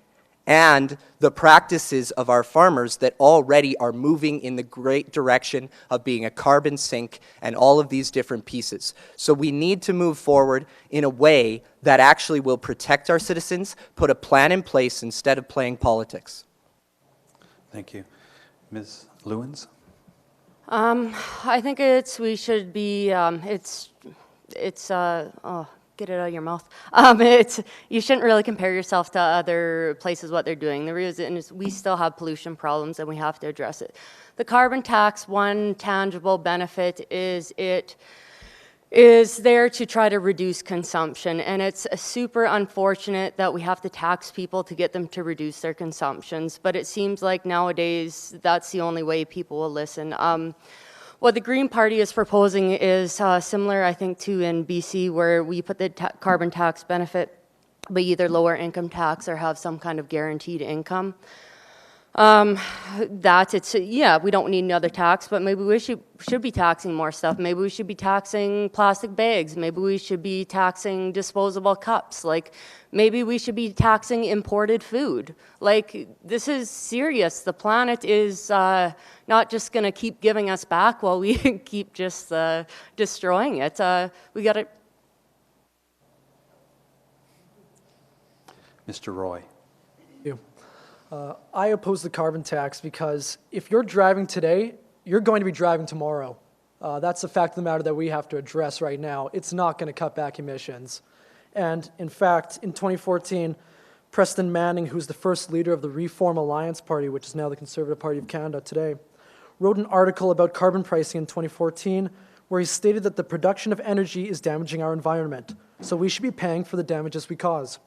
and the practices of our farmers that already are moving in the great direction of being a carbon sink and all of these different pieces. So we need to move forward in a way that actually will protect our citizens, put a plan in place instead of playing politics. Thank you. Ms. Lewins? I think we should be, get it out of your mouth. You shouldn't really compare yourself to other places, what they're doing. The reason is we still have pollution problems and we have to address it. The carbon tax, one tangible benefit is it is there to try to reduce consumption. And it's super unfortunate that we have to tax people to get them to reduce their consumptions. But it seems like nowadays that's the only way people will listen. What the Green Party is proposing is similar, I think, to in BC, where we put the carbon tax benefit, but either lower income tax or have some kind of guaranteed income. We don't need another tax, but maybe we should be taxing more stuff. Maybe we should be taxing plastic bags. Maybe we should be taxing disposable cups. Like, maybe we should be taxing imported food. Like, this is serious. The planet is not just going to keep giving us back while we keep just destroying it. We got to. Mr. Roy. You. I oppose the carbon tax because if you're driving today, you're going to be driving tomorrow. That's the fact of the matter that we have to address right now. It's not going to cut back emissions. And in fact, in 2014, Preston Manning, who's the first leader of the Reform Alliance Party, which is now the Conservative Party of Canada today, wrote an article about carbon pricing in 2014 where he stated that the production of energy is damaging our environment, so we should be paying for the damages we cause.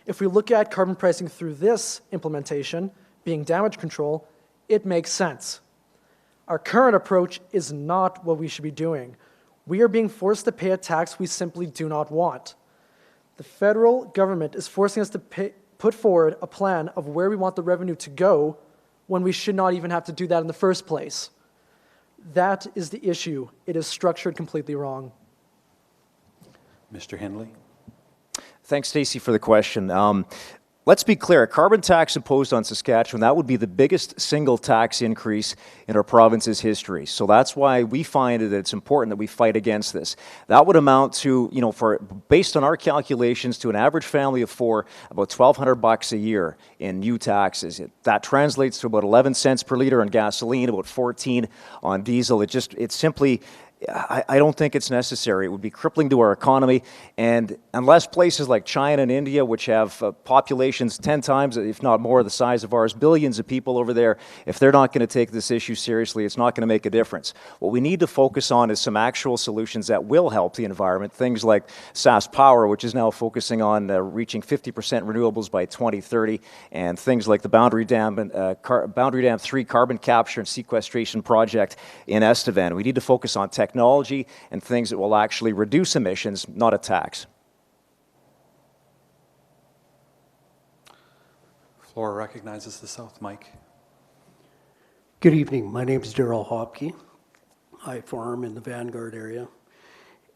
If we look at carbon pricing through this implementation, being damage control, it makes sense. Our current approach is not what we should be doing. We are being forced to pay a tax we simply do not want. The federal government is forcing us to put forward a plan of where we want the revenue to go when we should not even have to do that in the first place. That is the issue. It is structured completely wrong. Mr. Hindley. Thanks, Stacey, for the question. Let's be clear, a carbon tax imposed on Saskatchewan, that would be the biggest single tax increase in our province's history. So that's why we find that it's important that we fight against this. That would amount to, based on our calculations, to an average family of four, about $1,200 a year in new taxes. That translates to about 11 cents per liter on gasoline, about 14 on diesel. It's simply, I don't think it's necessary. It would be crippling to our economy, and unless places like China and India, which have populations 10 times, if not more, the size of ours, billions of people over there, if they're not going to take this issue seriously, it's not going to make a difference. What we need to focus on is some actual solutions that will help the environment, things like SaskPower, which is now focusing on reaching 50% renewables by 2030, and things like the Boundary Dam 3 carbon capture and sequestration project in Estevan. We need to focus on technology and things that will actually reduce emissions, not a tax. Floor recognizes the south mic. Good evening. My name is Darrell Hopke. I farm in the Vanguard area,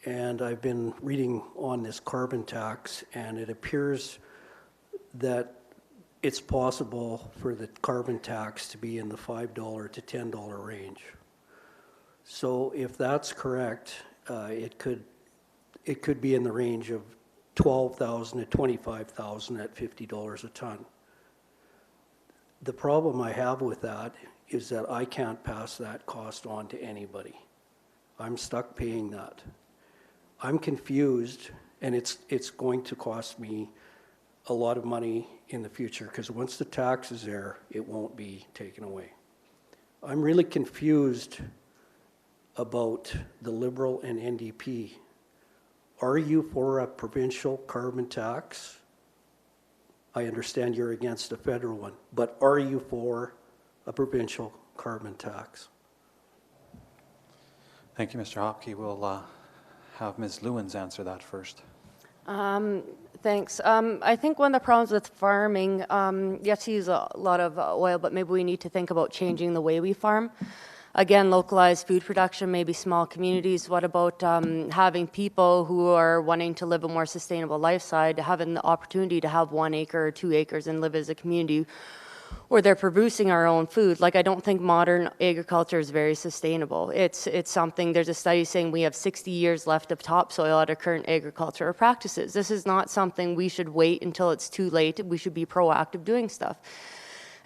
and I've been reading on this carbon tax, and it appears that it's possible for the carbon tax to be in the $5 to $10 range. So if that's correct, it could be in the range of $12,000 to $25,000 at $50 a ton. The problem I have with that is that I can't pass that cost on to anybody. I'm stuck paying that. I'm confused, and it's going to cost me a lot of money in the future, because once the tax is there, it won't be taken away. I'm really confused about the Liberal and NDP. Are you for a provincial carbon tax? I understand you're against a federal one, but are you for a provincial carbon tax? Thank you, Mr. Hopke. We'll have Ms. Lewins answer that first. Thanks. I think one of the problems with farming, yes, you use a lot of oil, but maybe we need to think about changing the way we farm. Again, localized food production, maybe small communities. What about having people who are wanting to live a more sustainable lifestyle, having the opportunity to have 1 acre or 2 acres and live as a community where they're producing our own food? Like, I don't think modern agriculture is very sustainable. It's something, there's a study saying we have 60 years left of topsoil at our current agricultural practices. This is not something we should wait until it's too late. We should be proactive doing stuff.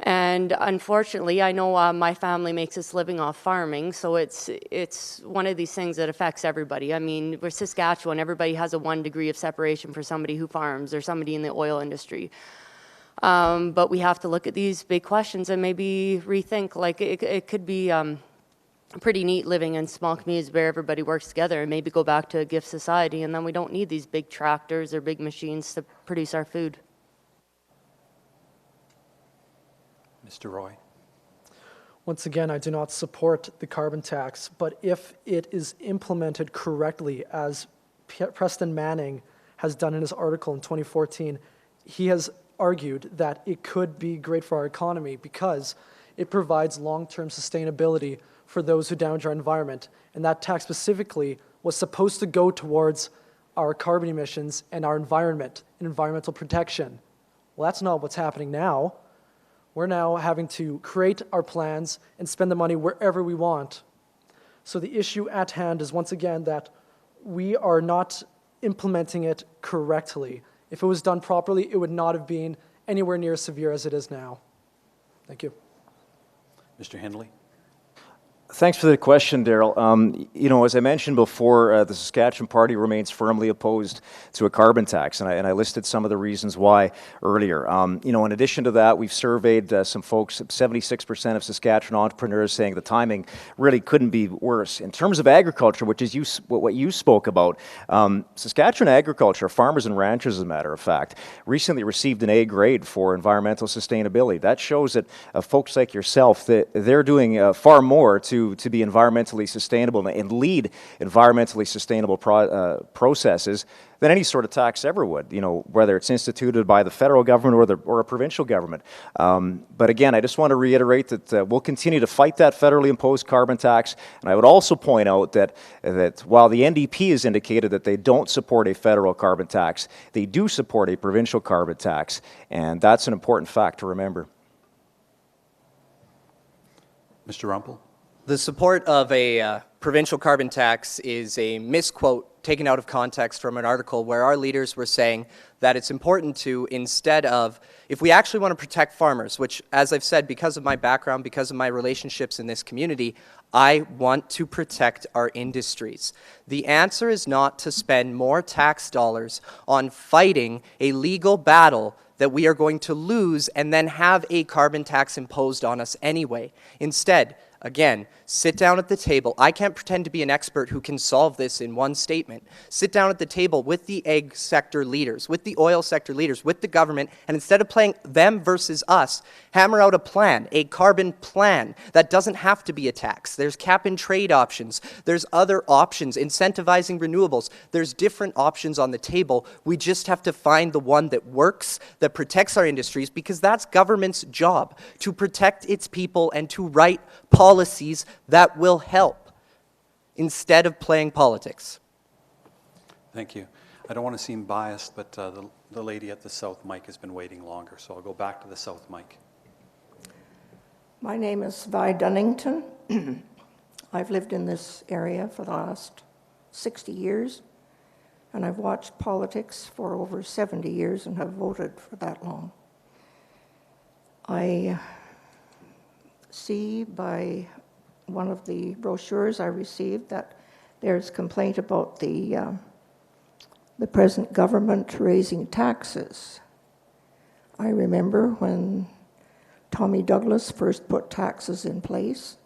And unfortunately, I know my family makes its living off farming, so it's one of these things that affects everybody. I mean, we're Saskatchewan, everybody has a 1 degree of separation for somebody who farms or somebody in the oil industry. But we have to look at these big questions and maybe rethink, like it could be pretty neat living in small communities where everybody works together and maybe go back to a gift society, and then we don't need these big tractors or big machines to produce our food. Mr. Roy? Once again, I do not support the carbon tax, but if it is implemented correctly, as Preston Manning has done in his article in 2014, he has argued that it could be great for our economy because it provides long-term sustainability for those who damage our environment. And that tax specifically was supposed to go towards our carbon emissions and our environment and environmental protection. Well, that's not what's happening now. We're now having to create our plans and spend the money wherever we want. So the issue at hand is once again that we are not implementing it correctly. If it was done properly, it would not have been anywhere near as severe as it is now. Thank you. Mr. Hindley? Thanks for the question, Daryl. As I mentioned before, the Saskatchewan Party remains firmly opposed to a carbon tax, and I listed some of the reasons why earlier. In addition to that, we've surveyed some folks, 76% of Saskatchewan entrepreneurs saying the timing really couldn't be worse. In terms of agriculture, which is what you spoke about, Saskatchewan agriculture, farmers and ranchers, as a matter of fact, recently received an A grade for environmental sustainability. That shows that folks like yourself, that they're doing far more to be environmentally sustainable and lead environmentally sustainable processes than any sort of tax ever would, whether it's instituted by the federal government or a provincial government. But again, I just want to reiterate that we'll continue to fight that federally imposed carbon tax. And I would also point out that while the NDP has indicated that they don't support a federal carbon tax, they do support a provincial carbon tax. And that's an important fact to remember. Mr. Rumpel? The support of a provincial carbon tax is a misquote taken out of context from an article where our leaders were saying that it's important to, instead of, if we actually want to protect farmers, which, as I've said, because of my background, because of my relationships in this community, I want to protect our industries. The answer is not to spend more tax dollars on fighting a legal battle that we are going to lose and then have a carbon tax imposed on us anyway. Instead, again, sit down at the table. I can't pretend to be an expert who can solve this in one statement. Sit down at the table with the ag sector leaders, with the oil sector leaders, with the government, and instead of playing them versus us, hammer out a plan, a carbon plan that doesn't have to be a tax. There's cap and trade options. There's other options, incentivizing renewables. There's different options on the table. We just have to find the one that works, that protects our industries, because that's government's job, to protect its people and to write policies that will help instead of playing politics. Thank you. I don't want to seem biased, but the lady at the south mic has been waiting longer, so I'll go back to the south mic. My name is Vi Dunnington. I've lived in this area for the last 60 years, and I've watched politics for over 70 years and have voted for that long. I see by one of the brochures I received that there's complaint about the present government raising taxes. I remember when Tommy Douglas first put taxes in place,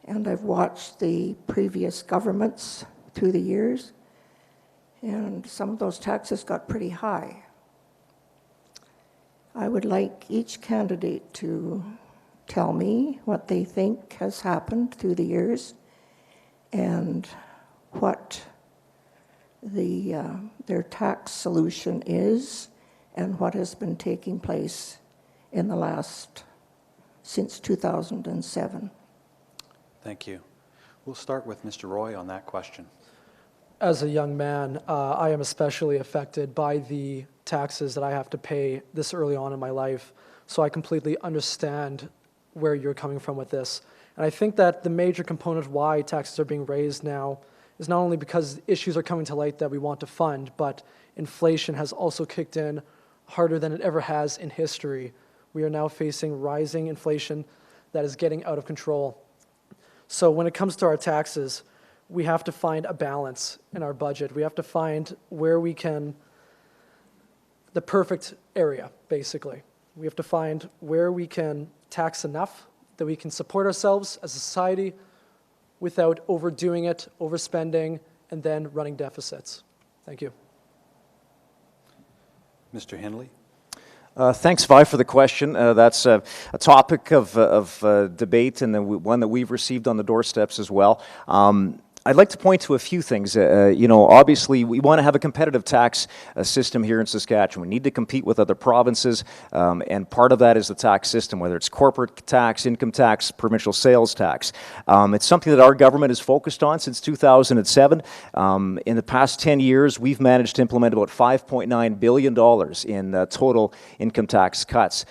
and I've watched the previous governments through the years, and some of those taxes got pretty high. I would like each candidate to tell me what they think has happened through the years and what their tax solution is and what has been taking place in the since 2007. Thank you. We'll start with Mr. Roy on that question. As a young man, I am especially affected by the taxes that I have to pay this early on in my life, so I completely understand where you're coming from with this. And I think that the major component of why taxes are being raised now is not only because issues are coming to light that we want to fund, but inflation has also kicked in harder than it ever has in history, We are now facing rising inflation that is getting out of control. So when it comes to our taxes, we have to find a balance in our budget. We have to find where we can, the perfect area, basically. We have to find where we can tax enough that we can support ourselves as a society without overdoing it, overspending, and then running deficits. Thank you. Mr. Hindley? Thanks, Vi, for the question. That's a topic of debate and one that we've received on the doorsteps as well. I'd like to point to a few things. Obviously, we want to have a competitive tax system here in Saskatchewan. We need to compete with other provinces, and part of that is the tax system, whether it's corporate tax, income tax, provincial sales tax. It's something that our government has focused on since 2007. In the past 10 years, we've managed to implement about $5.9 billion in total income tax cuts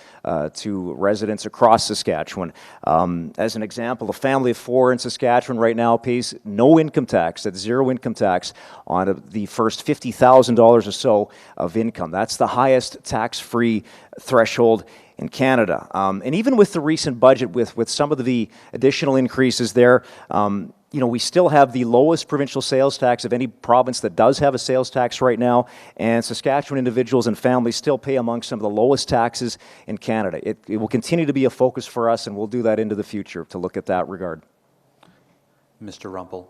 to residents across Saskatchewan. As an example, a family of 4 in Saskatchewan right now pays no income tax, that's zero income tax, on the first $50,000 or so of income. That's the highest tax-free threshold in Canada. And even with the recent budget, with some of the additional increases there, we still have the lowest provincial sales tax of any province that does have a sales tax right now, and Saskatchewan individuals and families still pay among some of the lowest taxes in Canada. It will continue to be a focus for us, and we'll do that into the future to look at that regard. Mr. Rumpel?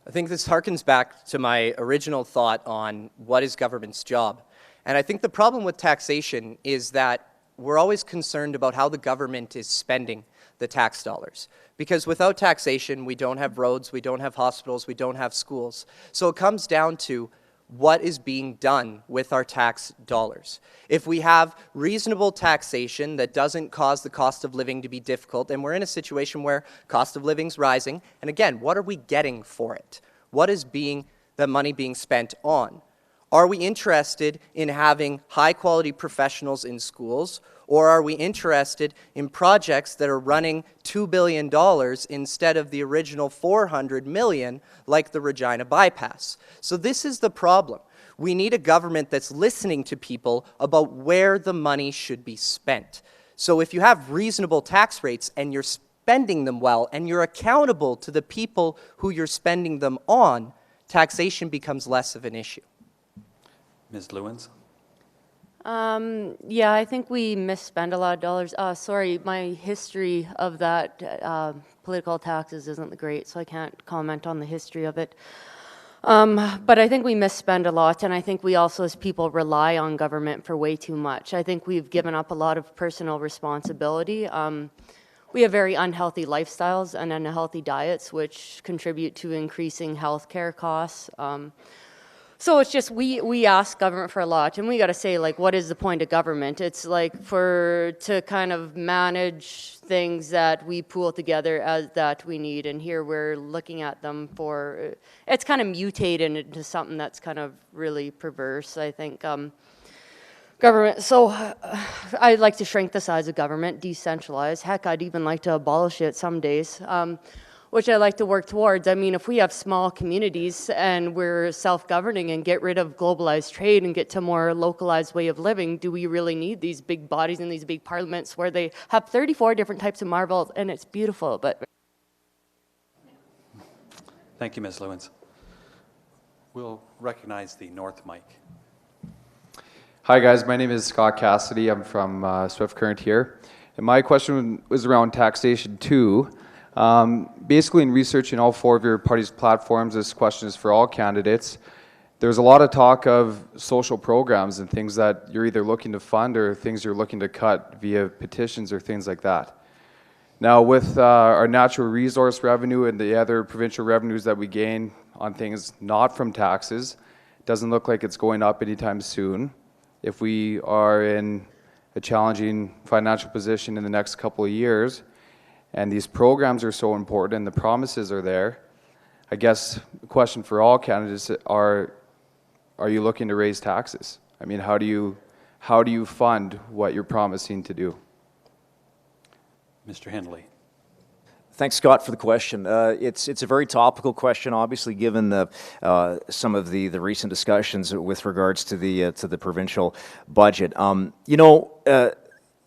I think this harkens back to my original thought on what is government's job. And I think the problem with taxation is that we're always concerned about how the government is spending the tax dollars. Because without taxation, we don't have roads, we don't have hospitals, we don't have schools. So it comes down to what is being done with our tax dollars. If we have reasonable taxation that doesn't cause the cost of living to be difficult, and we're in a situation where cost of living's rising, and again, what are we getting for it? What is the money being spent on? Are we interested in having high-quality professionals in schools, or are we interested in projects that are running $2 billion instead of the original $400 million, like the Regina Bypass? So this is the problem. We need a government that's listening to people about where the money should be spent. So if you have reasonable tax rates and you're spending them well, and you're accountable to the people who you're spending them on, taxation becomes less of an issue. Ms. Lewins? Yeah, I think we misspend a lot of dollars. Sorry, my history of that political taxes isn't great, so I can't comment on the history of it. But I think we misspend a lot, and I think we also, as people, rely on government for way too much. I think we've given up a lot of personal responsibility. We have very unhealthy lifestyles and unhealthy diets, which contribute to increasing healthcare costs. So it's just, we ask government for a lot, and we got to say, like, what is the point of government? It's like to kind of manage things that we pool together as that we need, and here we're looking at them for, it's kind of mutated into something that's kind of really perverse, I think. Government, so I'd like to shrink the size of government, decentralize. Heck, I'd even like to abolish it some days. Which I like to work towards. I mean, if we have small communities and we're self-governing and get rid of globalized trade and get to a more localized way of living, do we really need these big bodies and these big parliaments where they have 34 different types of marbles, and it's beautiful, but... Thank you, Ms. Lewins. We'll recognize the north mic. Hi guys, my name is Scott Cassidy. I'm from Swift Current here. And my question was around taxation too. Basically, in researching all 4 of your party's platforms, this question is for all candidates. There's a lot of talk of social programs and things that you're either looking to fund or things you're looking to cut via petitions or things like that. Now, with our natural resource revenue and the other provincial revenues that we gain on things not from taxes, it doesn't look like it's going up anytime soon. If we are in a challenging financial position in the next couple of years, and these programs are so important and the promises are there, I guess the question for all candidates are you looking to raise taxes? I mean, how do you fund what you're promising to do? Mr. Hindley. Thanks, Scott, for the question. It's a very topical question, obviously, given some of the recent discussions with regards to the provincial budget.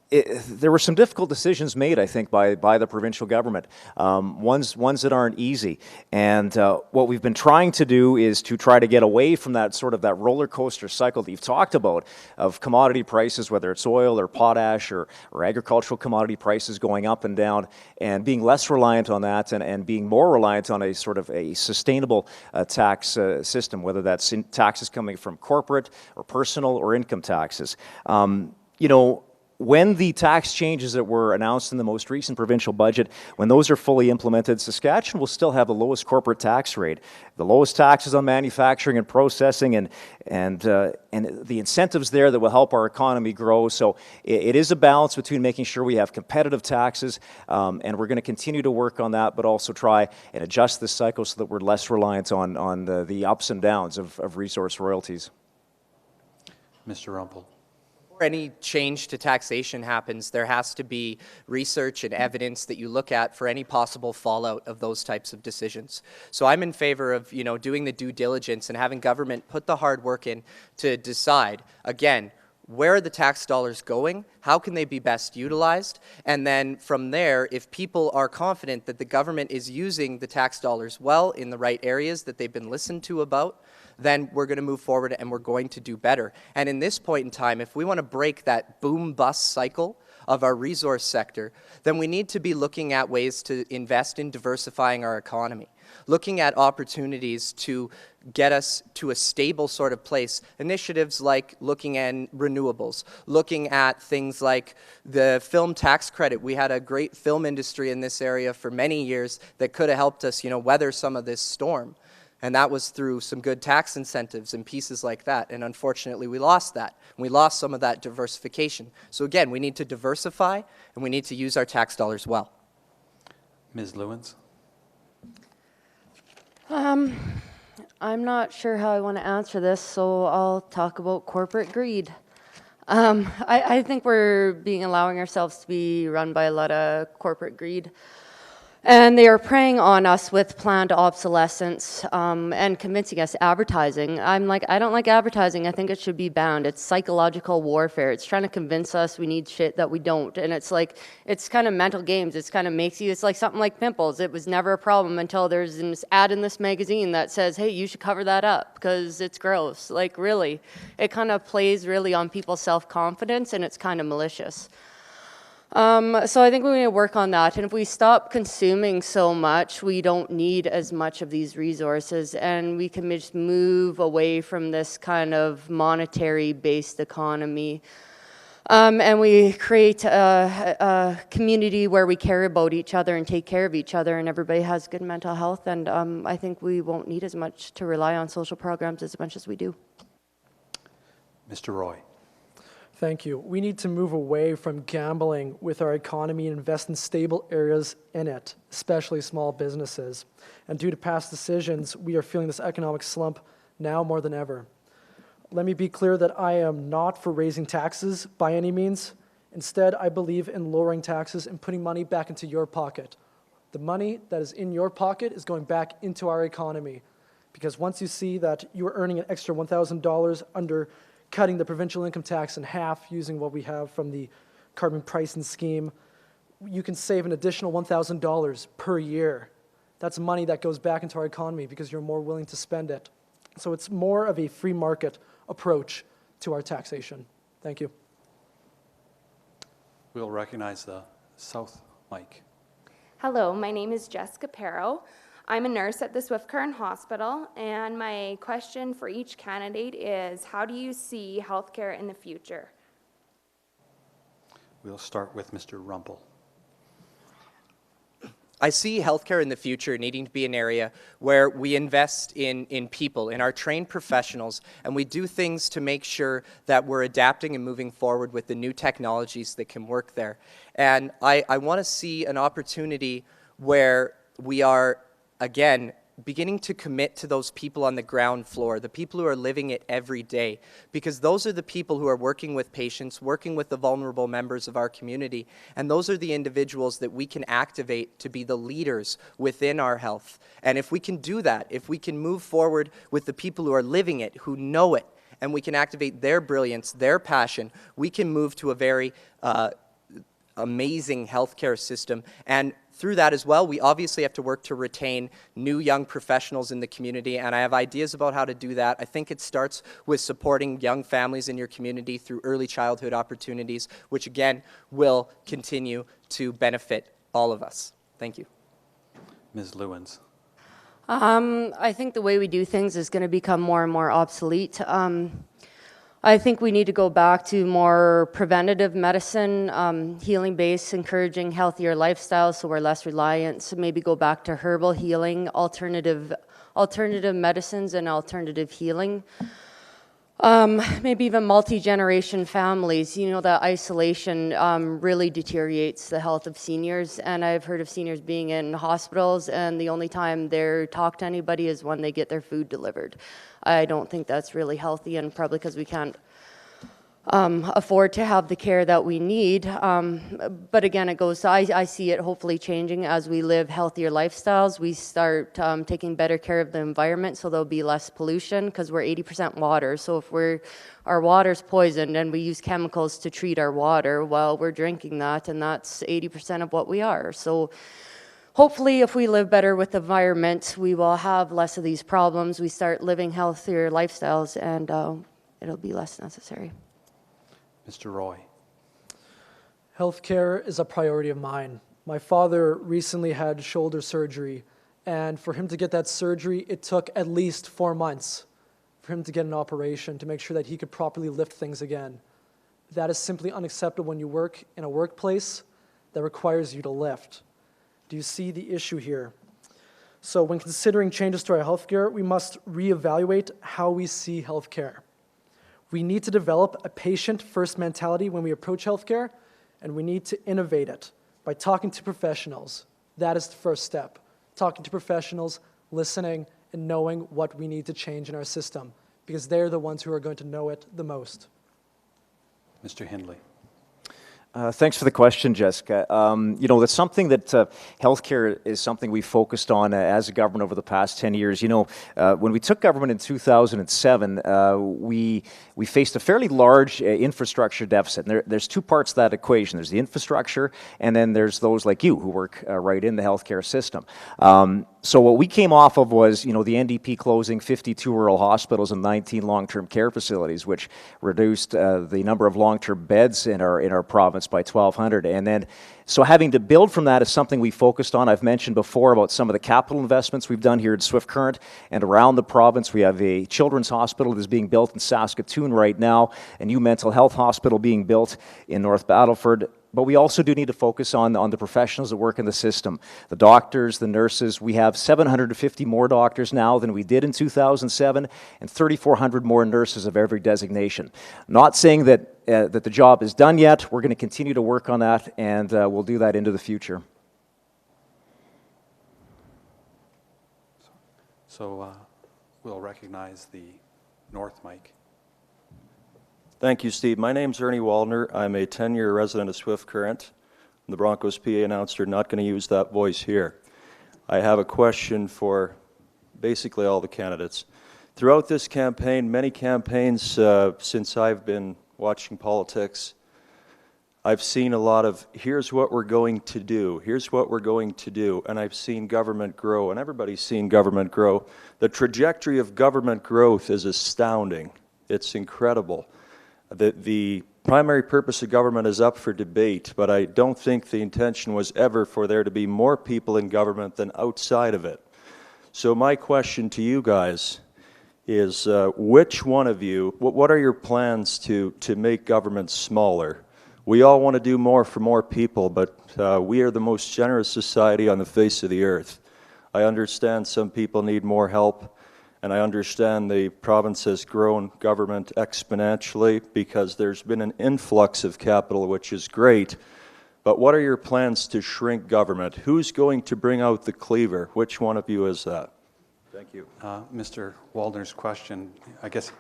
there were some difficult decisions made, I think, by the provincial government, ones that aren't easy. And what we've been trying to do is to try to get away from that sort of that roller coaster cycle that you've talked about of commodity prices, whether it's oil or potash or agricultural commodity prices going up and down, and being less reliant on that and being more reliant on a sort of a sustainable tax system, whether that's taxes coming from corporate or personal or income taxes. When the tax changes that were announced in the most recent provincial budget, when those are fully implemented, Saskatchewan will still have the lowest corporate tax rate, the lowest taxes on manufacturing and processing, and the incentives there that will help our economy grow. So it is a balance between making sure we have competitive taxes, and we're going to continue to work on that, but also try and adjust this cycle so that we're less reliant on the ups and downs of resource royalties. Mr. Rumpel. Any change to taxation happens, there has to be research and evidence that you look at for any possible fallout of those types of decisions. So I'm in favor of, doing the due diligence and having government put the hard work in to decide, again, where are the tax dollars going? How can they be best utilized? And then from there, if people are confident that the government is using the tax dollars well in the right areas that they've been listened to about, then we're going to move forward and we're going to do better. And in this point in time, if we want to break that boom-bust cycle of our resource sector, then we need to be looking at ways to invest in diversifying our economy, looking at opportunities to get us to a stable sort of place. Initiatives like looking at renewables, looking at things like the film tax credit. We had a great film industry in this area for many years that could have helped us, weather some of this storm. And that was through some good tax incentives and pieces like that. And unfortunately, we lost that. We lost some of that diversification. So again, we need to diversify, and we need to use our tax dollars well. Ms. Lewins. I'm not sure how I want to answer this, so I'll talk about corporate greed. I think we're allowing ourselves to be run by a lot of corporate greed. And they are preying on us with planned obsolescence and convincing us advertising. I don't like advertising. I think it should be banned. It's psychological warfare. It's trying to convince us we need shit that we don't. And it's kind of mental games. It's like something like pimples. It was never a problem until there's this ad in this magazine that says, hey, you should cover that up because it's gross. Like, really. It kind of plays really on people's self-confidence, and it's kind of malicious. So I think we need to work on that. And if we stop consuming so much, we don't need as much of these resources, and we can just move away from this kind of monetary-based economy. And we create a community where we care about each other and take care of each other, and everybody has good mental health. And I think we won't need as much to rely on social programs as much as we do. Mr. Roy. Thank you. We need to move away from gambling with our economy and invest in stable areas in it, especially small businesses. And due to past decisions, we are feeling this economic slump now more than ever. Let me be clear that I am not for raising taxes by any means. Instead, I believe in lowering taxes and putting money back into your pocket. The money that is in your pocket is going back into our economy. Because once you see that you are earning an extra $1,000 under cutting the provincial income tax in half using what we have from the carbon pricing scheme, you can save an additional $1,000 per year. That's money that goes back into our economy because you're more willing to spend it. So it's more of a free market approach to our taxation. Thank you. We'll recognize the south mic. Hello, my name is Jessica Perro. I'm a nurse at the Swift Current Hospital, and my question for each candidate is, how do you see healthcare in the future? We'll start with Mr. Rumpel. I see healthcare in the future needing to be an area where we invest in people, in our trained professionals, and we do things to make sure that we're adapting and moving forward with the new technologies that can work there. And I want to see an opportunity where we are, again, beginning to commit to those people on the ground floor, the people who are living it every day, because those are the people who are working with patients, working with the vulnerable members of our community, and those are the individuals that we can activate to be the leaders within our health. And if we can do that, if we can move forward with the people who are living it, who know it, and we can activate their brilliance, their passion, we can move to a very amazing healthcare system. And through that as well, we obviously have to work to retain new young professionals in the community, and I have ideas about how to do that. I think it starts with supporting young families in your community through early childhood opportunities, which again will continue to benefit all of us. Thank you. Ms. Lewins. I think the way we do things is going to become more and more obsolete. I think we need to go back to more preventative medicine, healing-based, encouraging healthier lifestyles so we're less reliant. So maybe go back to herbal healing, alternative medicines and alternative healing. Maybe even multi-generation families. You know, that isolation really deteriorates the health of seniors, and I've heard of seniors being in hospitals and the only time they talk to anybody is when they get their food delivered. I don't think that's really healthy, and probably because we can't afford to have the care that we need. But again, it goes, I see it hopefully changing as we live healthier lifestyles. We start taking better care of the environment, so there'll be less pollution, because we're 80% water. So if our water's poisoned and we use chemicals to treat our water, well, we're drinking that, and that's 80% of what we are. So hopefully, if we live better with the environment, we will have less of these problems. We start living healthier lifestyles, and it'll be less necessary. Mr. Roy. Healthcare is a priority of mine. My father recently had shoulder surgery, and for him to get that surgery, it took at least 4 months for him to get an operation to make sure that he could properly lift things again. That is simply unacceptable when you work in a workplace that requires you to lift. Do you see the issue here? So when considering changes to our healthcare, we must reevaluate how we see healthcare. We need to develop a patient-first mentality when we approach healthcare, and we need to innovate it by talking to professionals. That is the first step. Talking to professionals, listening, and knowing what we need to change in our system, because they're the ones who are going to know it the most. Mr. Hindley. Thanks for the question, Jessica. You know, that's something that healthcare is something we focused on as a government over the past 10 years. You know, when we took government in 2007, we faced a fairly large infrastructure deficit. And there's two parts to that equation. There's the infrastructure, and then there's those like you who work right in the healthcare system. So what we came off of was, you know, the NDP closing 52 rural hospitals and 19 long-term care facilities, which reduced the number of long-term beds in our province by 1,200. And then, so having to build from that is something we focused on. I've mentioned before about some of the capital investments we've done here at Swift Current and around the province. We have a children's hospital that is being built in Saskatoon right now, a new mental health hospital being built in North Battleford. But we also do need to focus on the professionals that work in the system, the doctors, the nurses. We have 750 more doctors now than we did in 2007, and 3,400 more nurses of every designation. Not saying that that the job is done yet. We're going to continue to work on that, and we'll do that into the future. So we'll recognize the North mic. Thank you, Steve. My name's Ernie Waldner. I'm a 10-year resident of Swift Current. The Broncos PA announced they're not going to use that voice here. I have a question for basically all the candidates. Throughout this campaign, many campaigns since I've been watching politics, I've seen a lot of, here's what we're going to do, here's what we're going to do, and I've seen government grow, and everybody's seen government grow. The trajectory of government growth is astounding. It's incredible. The primary purpose of government is up for debate, but I don't think the intention was ever for there to be more people in government than outside of it. So my question to you guys is, which one of you, what are your plans to make government smaller? We all want to do more for more people, but we are the most generous society on the face of the earth. I understand some people need more help. And I understand the province has grown government exponentially because there's been an influx of capital, which is great. But what are your plans to shrink government? Who's going to bring out the cleaver? Which one of you is that? Thank you. Mr. Waldner's question, I guess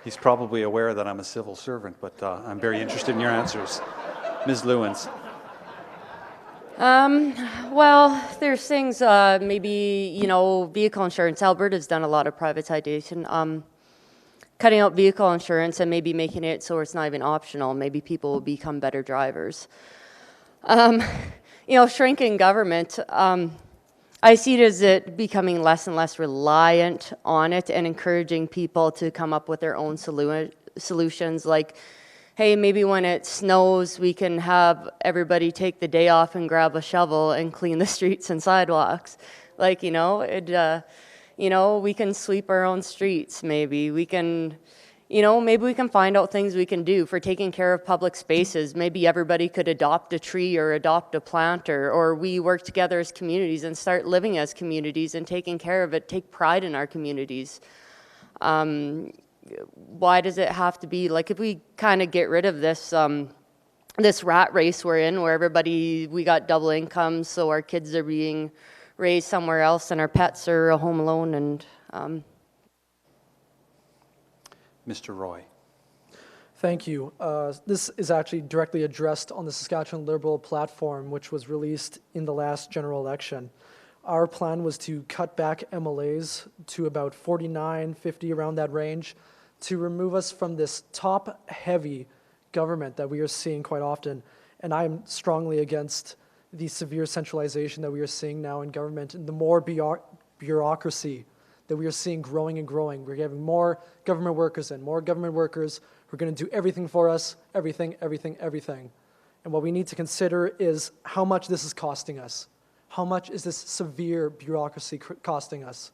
he's probably aware that I'm a civil servant, but I'm very interested in your answers. Ms. Lewins. Well, there's things, maybe, you know, vehicle insurance. Alberta's done a lot of privatization. cutting out vehicle insurance and maybe making it so it's not even optional. Maybe people will become better drivers. Shrinking government, I see it as it becoming less and less reliant on it and encouraging people to come up with their own solutions, like, hey, maybe when it snows, we can have everybody take the day off and grab a shovel and clean the streets and sidewalks. Like, we can sweep our own streets, maybe. We can, maybe we can find out things we can do for taking care of public spaces. Maybe everybody could adopt a tree or adopt a plant, or we work together as communities and start living as communities and taking care of it, take pride in our communities. Why does it have to be, like, if we kind of get rid of this, this rat race we're in, where we got double incomes, so our kids are being raised somewhere else and our pets are home alone, and Mr. Roy. Thank you. This is actually directly addressed on the Saskatchewan Liberal platform, which was released in the last general election. Our plan was to cut back MLAs to about 49, 50, around that range, to remove us from this top-heavy government that we are seeing quite often. And I am strongly against the severe centralization that we are seeing now in government, and the more bureaucracy that we are seeing growing and growing. We're having more government workers and more government workers who are going to do everything for us, everything. And what we need to consider is how much this is costing us. How much is this severe bureaucracy costing us?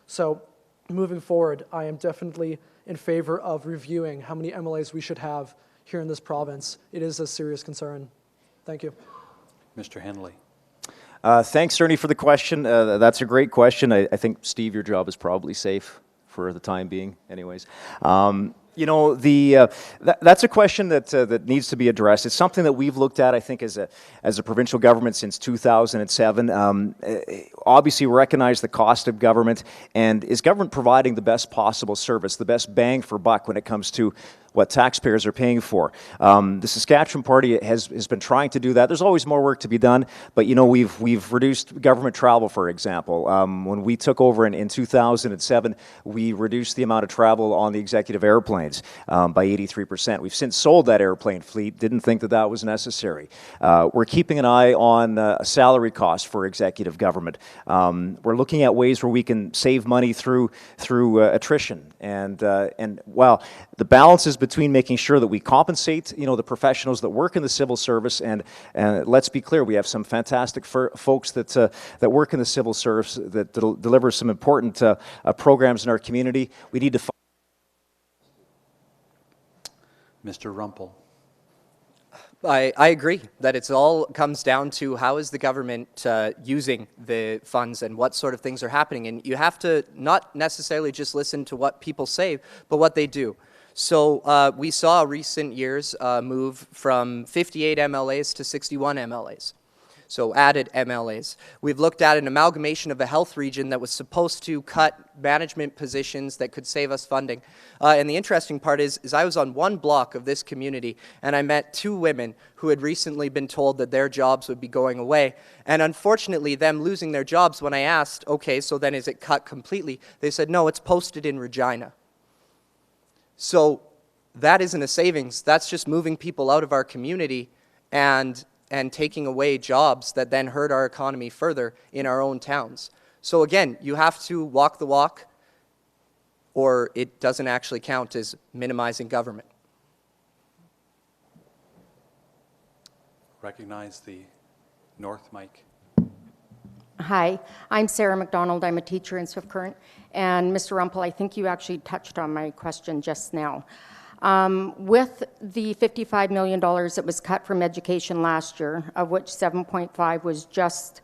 So moving forward, I am definitely in favor of reviewing how many MLAs we should have here in this province. It is a serious concern. Thank you. Mr. Henley. Thanks, Ernie, for the question. That's a great question. I think, Steve, your job is probably safe for the time being anyways. That's a question that needs to be addressed. It's something that we've looked at, I think, as a provincial government since 2007. Obviously, we recognize the cost of government, and is government providing the best possible service, the best bang for buck when it comes to what taxpayers are paying for. The Saskatchewan Party has been trying to do that. There's always more work to be done, but we've reduced government travel, for example. When we took over in 2007, we reduced the amount of travel on the executive airplanes by 83%. We've since sold that airplane fleet, didn't think that was necessary. We're keeping an eye on salary costs for executive government. We're looking at ways where we can save money through attrition. And well, the balance is between making sure that we compensate, the professionals that work in the civil service, and let's be clear, we have some fantastic folks that work in the civil service that deliver some important programs in our community. We need to. Mr. Rumpel. I agree that it all comes down to how is the government using the funds and what sort of things are happening. And you have to not necessarily just listen to what people say, but what they do. So we saw recent years move from 58 MLAs to 61 MLAs. So added MLAs. We've looked at an amalgamation of a health region that was supposed to cut management positions that could save us funding. And the interesting part is I was on one block of this community, and I met two women who had recently been told that their jobs would be going away. And unfortunately, them losing their jobs, when I asked, okay, so then is it cut completely? They said, no, it's posted in Regina. So that isn't a savings. That's just moving people out of our community and taking away jobs that then hurt our economy further in our own towns. So again, you have to walk the walk, or it doesn't actually count as minimizing government. Recognize the north mic. Hi, I'm Sarah McDonald. I'm a teacher in Swift Current. And Mr. Rumpel, I think you actually touched on my question just now. With the $55 million that was cut from education last year, of which 7.5 was just,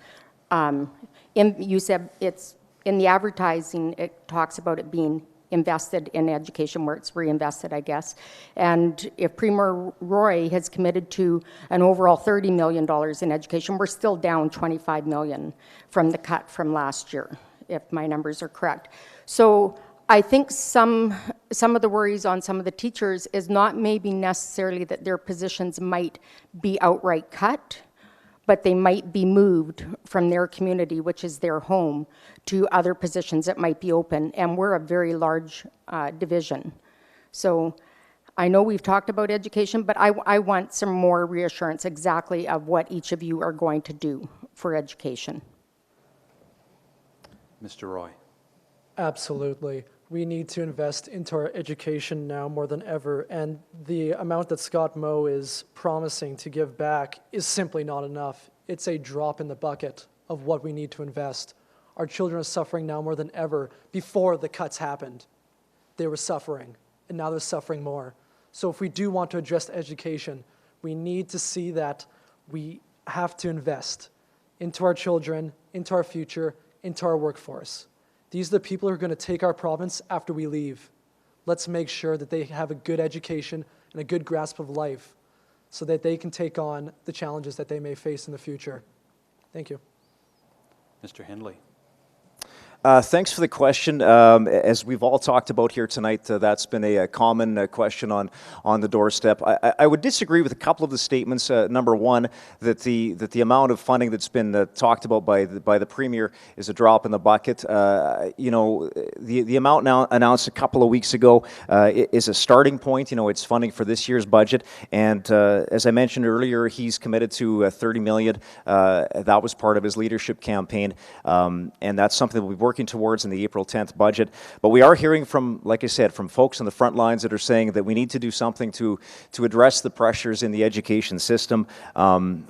you said it's in the advertising, it talks about it being invested in education where it's reinvested, I guess. And if Premier Roy has committed to an overall $30 million in education, we're still down $25 million from the cut from last year, if my numbers are correct. So I think some of the worries on some of the teachers is not maybe necessarily that their positions might be outright cut, but they might be moved from their community, which is their home, to other positions that might be open. And we're a very large division. So I know we've talked about education, but I want some more reassurance exactly of what each of you are going to do for education. Mr. Roy. Absolutely. We need to invest into our education now more than ever, and the amount that Scott Moe is promising to give back is simply not enough. It's a drop in the bucket of what we need to invest. Our children are suffering now more than ever. Before the cuts happened, they were suffering, and now they're suffering more. So if we do want to address education, we need to see that we have to invest into our children, into our future, into our workforce. These are the people who are going to take our province after we leave. Let's make sure that they have a good education and a good grasp of life so that they can take on the challenges that they may face in the future. Thank you. Mr. Hindley. Thanks for the question. As we've all talked about here tonight, that's been a common question on the doorstep. I would disagree with a couple of the statements. Number one, that the amount of funding that's been talked about by the Premier is a drop in the bucket. You know, the amount now announced a couple of weeks ago is a starting point. You know, it's funding for this year's budget, and as I mentioned earlier, he's committed to $30 million. That was part of his leadership campaign, and that's something that we've working towards in the April 10th budget. But we are hearing from, like I said, from folks on the front lines that are saying that we need to do something to address the pressures in the education system.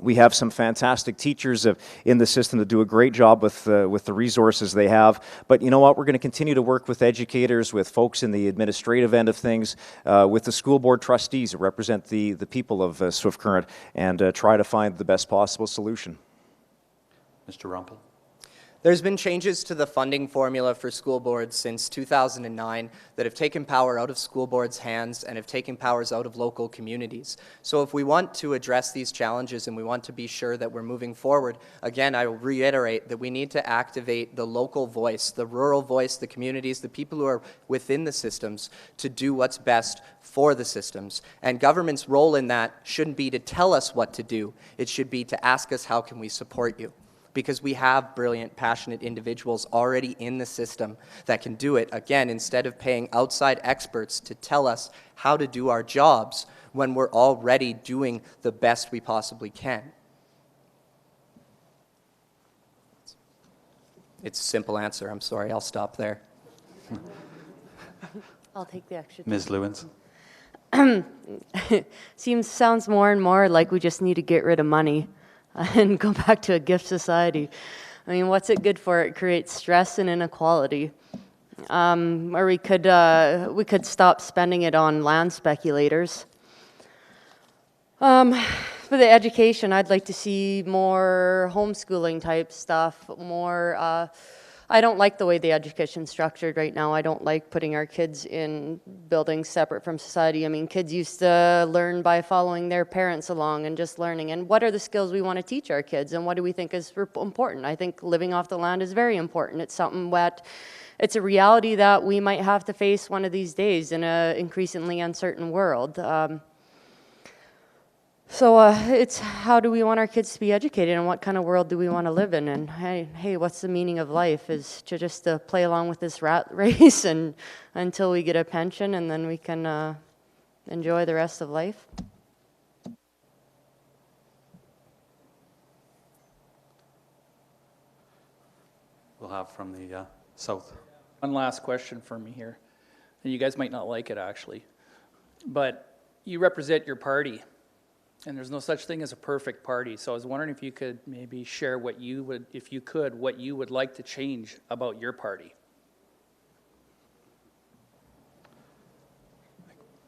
We have some fantastic teachers in the system that do a great job with the resources they have. But you know what? We're going to continue to work with educators, with folks in the administrative end of things, with the school board trustees that represent the people of Swift Current, and try to find the best possible solution. Mr. Rumpel. There's been changes to the funding formula for school boards since 2009 that have taken power out of school boards' hands and have taken powers out of local communities. So if we want to address these challenges and we want to be sure that we're moving forward, again, I will reiterate that we need to activate the local voice, the rural voice, the communities, the people who are within the systems to do what's best for the systems. And government's role in that shouldn't be to tell us what to do. It should be to ask us, how can we support you? Because we have brilliant, passionate individuals already in the system that can do it, again, instead of paying outside experts to tell us how to do our jobs when we're already doing the best we possibly can. It's a simple answer. I'm sorry. I'll stop there. I'll take the extra. Ms. Lewins. Sounds more and more like we just need to get rid of money and go back to a gift society. I mean, what's it good for? It creates stress and inequality. Or we could stop spending it on land speculators. For the education, I'd like to see more homeschooling type stuff, more. I don't like the way the education's structured right now. I don't like putting our kids in buildings separate from society. I mean, kids used to learn by following their parents along and just learning. And what are the skills we want to teach our kids, and what do we think is important? I think living off the land is very important. It's something that, it's a reality that we might have to face one of these days in an increasingly uncertain world. So it's how do we want our kids to be educated, and what kind of world do we want to live in? And hey, what's the meaning of life? Is to just play along with this rat race and until we get a pension, and then we can enjoy the rest of life? We'll have from the south. One last question for me here. And you guys might not like it, actually. But you represent your party. And there's no such thing as a perfect party. So I was wondering if you could maybe share what you would, if you could, what you would like to change about your party.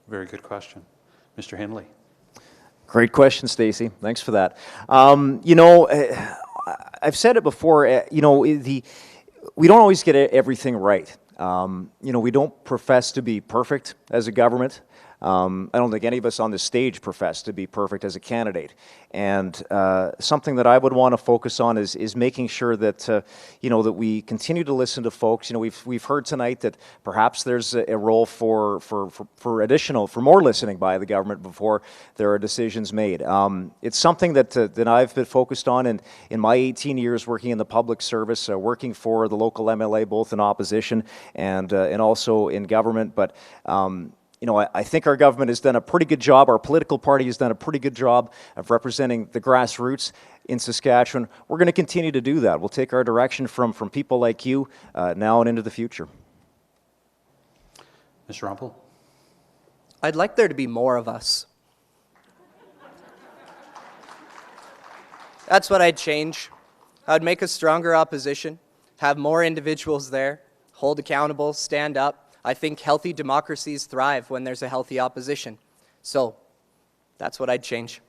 Very good question. Mr. Hindley. Great question, Stacey. Thanks for that. You know, I've said it before, you know, we don't always get everything right. You know, we don't profess to be perfect as a government. I don't think any of us on this stage profess to be perfect as a candidate. And something that I would want to focus on is making sure that, you know, that we continue to listen to folks. You know, we've heard tonight that perhaps there's a role for more listening by the government before there are decisions made. It's something that I've been focused on in my 18 years working in the public service, working for the local MLA, both in opposition and also in government. But I think our government has done a pretty good job, our political party has done a pretty good job of representing the grassroots in Saskatchewan. We're going to continue to do that. We'll take our direction from people like you now and into the future. Mr. Rumpel? I'd like there to be more of us. That's what I'd change. I'd make a stronger opposition, have more individuals there, hold accountable, stand up. I think healthy democracies thrive when there's a healthy opposition. So that's what I'd change.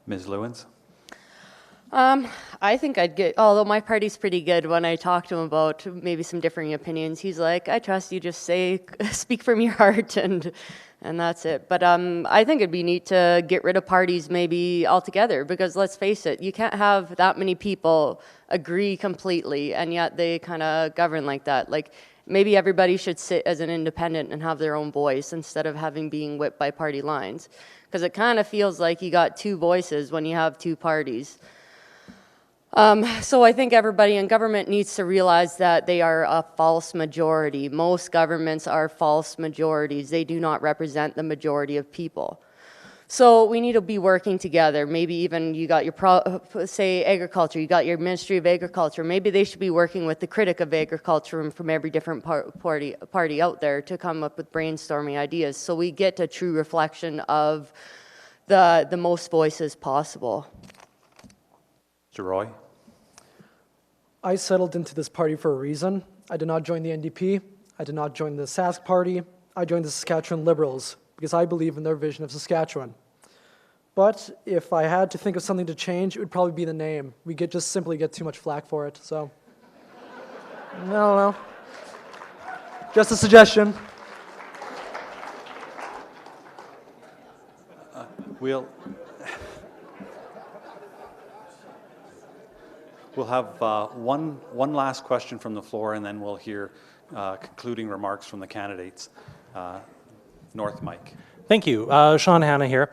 Ms. Lewins? I think I'd get, although my party's pretty good, when I talk to him about maybe some differing opinions, he's like, I trust you, just speak from your heart, and that's it. But I think it'd be neat to get rid of parties maybe altogether, because let's face it, you can't have that many people agree completely, and yet they kind of govern like that. Like, maybe everybody should sit as an independent and have their own voice instead of being whipped by party lines. Because it kind of feels like you got two voices when you have two parties. So I think everybody in government needs to realize that they are a false majority. Most governments are false majorities. They do not represent the majority of people. So we need to be working together. Maybe even you got your, say, agriculture, you got your Ministry of Agriculture. Maybe they should be working with the critic of agriculture from every different party out there to come up with brainstorming ideas, so we get a true reflection of the most voices possible. Mr. Roy? I settled into this party for a reason. I did not join the NDP. I did not join the Sask Party. I joined the Saskatchewan Liberals because I believe in their vision of Saskatchewan. But if I had to think of something to change, it would probably be the name. We just simply get too much flack for it, so. I don't know. Just a suggestion. We'll have one last question from the floor, and then we'll hear concluding remarks from the candidates. North Mike. Thank you. Sean Hanna here.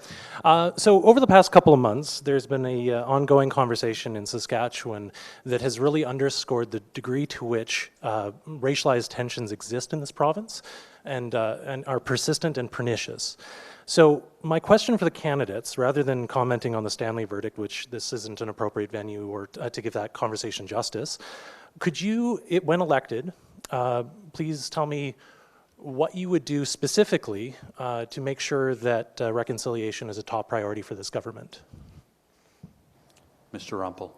So over the past couple of months, there's been an ongoing conversation in Saskatchewan that has really underscored the degree to which racialized tensions exist in this province and are persistent and pernicious. So my question for the candidates, rather than commenting on the Stanley verdict, which this isn't an appropriate venue or to give that conversation justice, could you, when elected, please tell me what you would do specifically to make sure that reconciliation is a top priority for this government? Mr. Rumpel.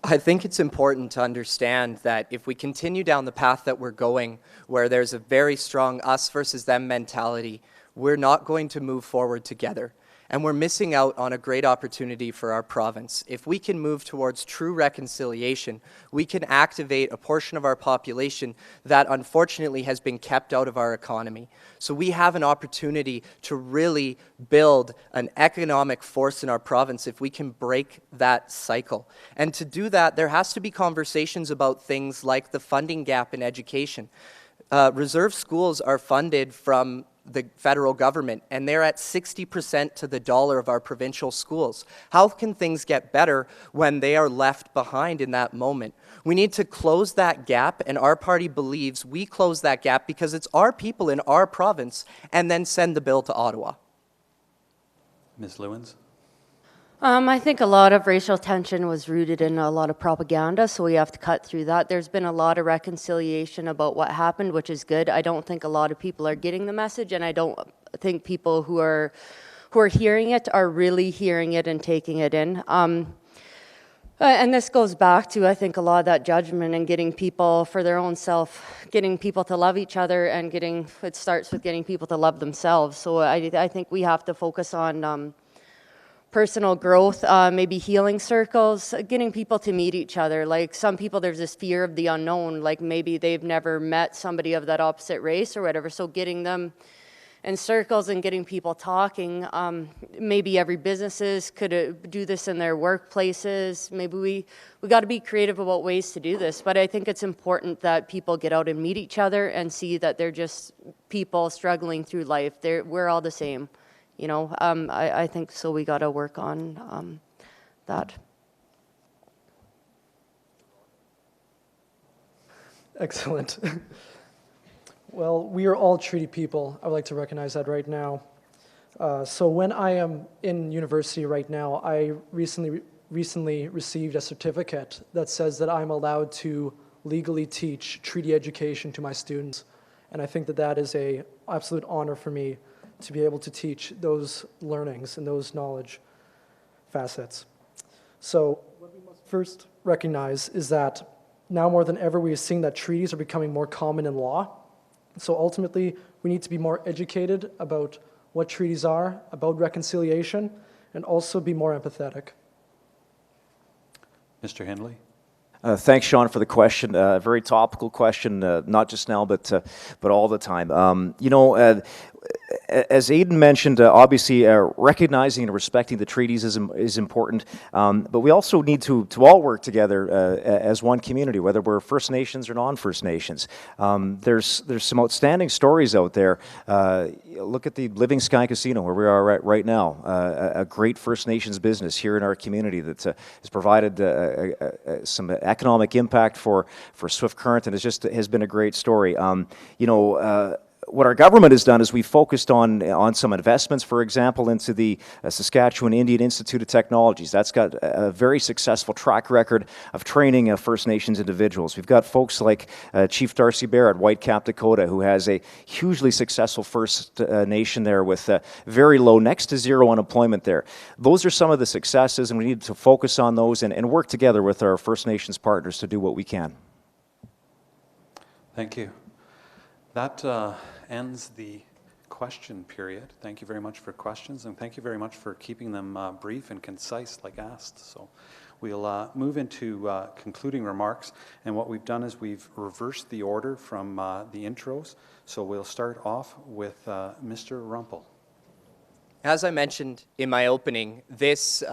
I think it's important to understand that if we continue down the path that we're going, where there's a very strong us versus them mentality, we're not going to move forward together. And we're missing out on a great opportunity for our province. If we can move towards true reconciliation, we can activate a portion of our population that unfortunately has been kept out of our economy. So we have an opportunity to really build an economic force in our province if we can break that cycle. And to do that, there has to be conversations about things like the funding gap in education. Reserve schools are funded from the federal government, and they're at 60% to the dollar of our provincial schools. How can things get better when they are left behind in that moment? We need to close that gap, and our party believes we close that gap because it's our people in our province, and then send the bill to Ottawa. Ms. Lewins? I think a lot of racial tension was rooted in a lot of propaganda, so we have to cut through that. There's been a lot of reconciliation about what happened, which is good. I don't think a lot of people are getting the message, and I don't think people who are hearing it are really hearing it and taking it in. And this goes back to, I think, a lot of that judgment and getting people for their own self, getting people to love each other, and it starts with getting people to love themselves. So I think we have to focus on personal growth, maybe healing circles, getting people to meet each other. Like some people, there's this fear of the unknown, like maybe they've never met somebody of that opposite race or whatever. So getting them in circles and getting people talking. Maybe every businesses could do this in their workplaces. Maybe we got to be creative about ways to do this. But I think it's important that people get out and meet each other and see that they're just people struggling through life. We're all the same. You know, I think so. We got to work on that. Excellent. Well, we are all treaty people. I would like to recognize that right now. So when I am in university right now, I recently received a certificate that says that I'm allowed to legally teach treaty education to my students. And I think that that is an absolute honor for me to be able to teach those learnings and those knowledge facets. So what we must first recognize is that now more than ever we are seeing that treaties are becoming more common in law. So ultimately we need to be more educated about what treaties are, about reconciliation, and also be more empathetic. Mr. Hindley? Thanks, Sean, for the question. A very topical question, not just now, but all the time. As Aidan mentioned, obviously recognizing and respecting the treaties is important, but we also need to all work together as one community, whether we're First Nations or non-First Nations. There's some outstanding stories out there. Look at the Living Sky Casino, where we are right now, a great First Nations business here in our community that has provided some economic impact for Swift Current, and has been a great story. What our government has done is we focused on some investments, for example, into the Saskatchewan Indian Institute of Technologies. That's got a very successful track record of training First Nations individuals. We've got folks like Chief Darcy Barrett, Whitecap, Dakota, who has a hugely successful First Nation there with very low, next to zero unemployment there. Those are some of the successes, and we need to focus on those and work together with our First Nations partners to do what we can. Thank you. That ends the question period. Thank you very much for questions, and thank you very much for keeping them brief and concise like asked. So we'll move into concluding remarks, and what we've done is we've reversed the order from the intros. So we'll start off with Mr. Rumpel. As I mentioned in my opening, this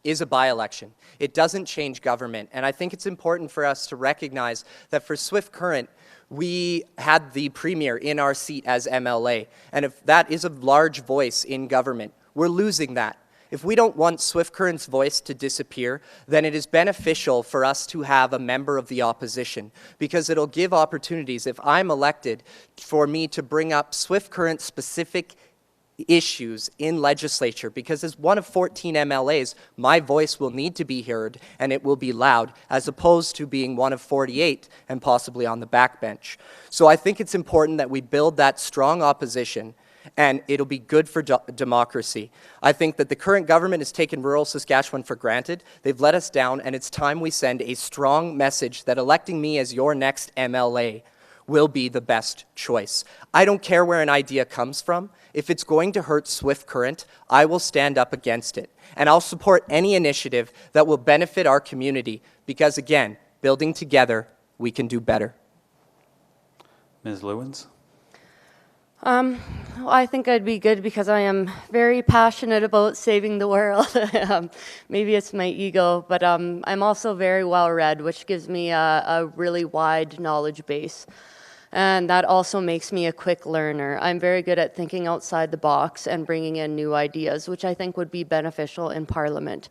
is a by-election. It doesn't change government, and I think it's important for us to recognize that for Swift Current, we had the Premier in our seat as MLA, and if that is a large voice in government, we're losing that. If we don't want Swift Current's voice to disappear, then it is beneficial for us to have a member of the opposition, because it'll give opportunities, if I'm elected, for me to bring up Swift Current specific issues in legislature, because as one of 14 MLAs, my voice will need to be heard and it will be loud, as opposed to being one of 48 and possibly on the backbench. So I think it's important that we build that strong opposition, and it'll be good for democracy. I think that the current government has taken rural Saskatchewan for granted. They've let us down, and it's time we send a strong message that electing me as your next MLA will be the best choice. I don't care where an idea comes from. If it's going to hurt Swift Current, I will stand up against it. And I'll support any initiative that will benefit our community, because again, building together, we can do better. Ms. Lewins? Well, I think I'd be good because I am very passionate about saving the world. Maybe it's my ego, but I'm also very well-read, which gives me a really wide knowledge base. And that also makes me a quick learner. I'm very good at thinking outside the box and bringing in new ideas, which I think would be beneficial in Parliament.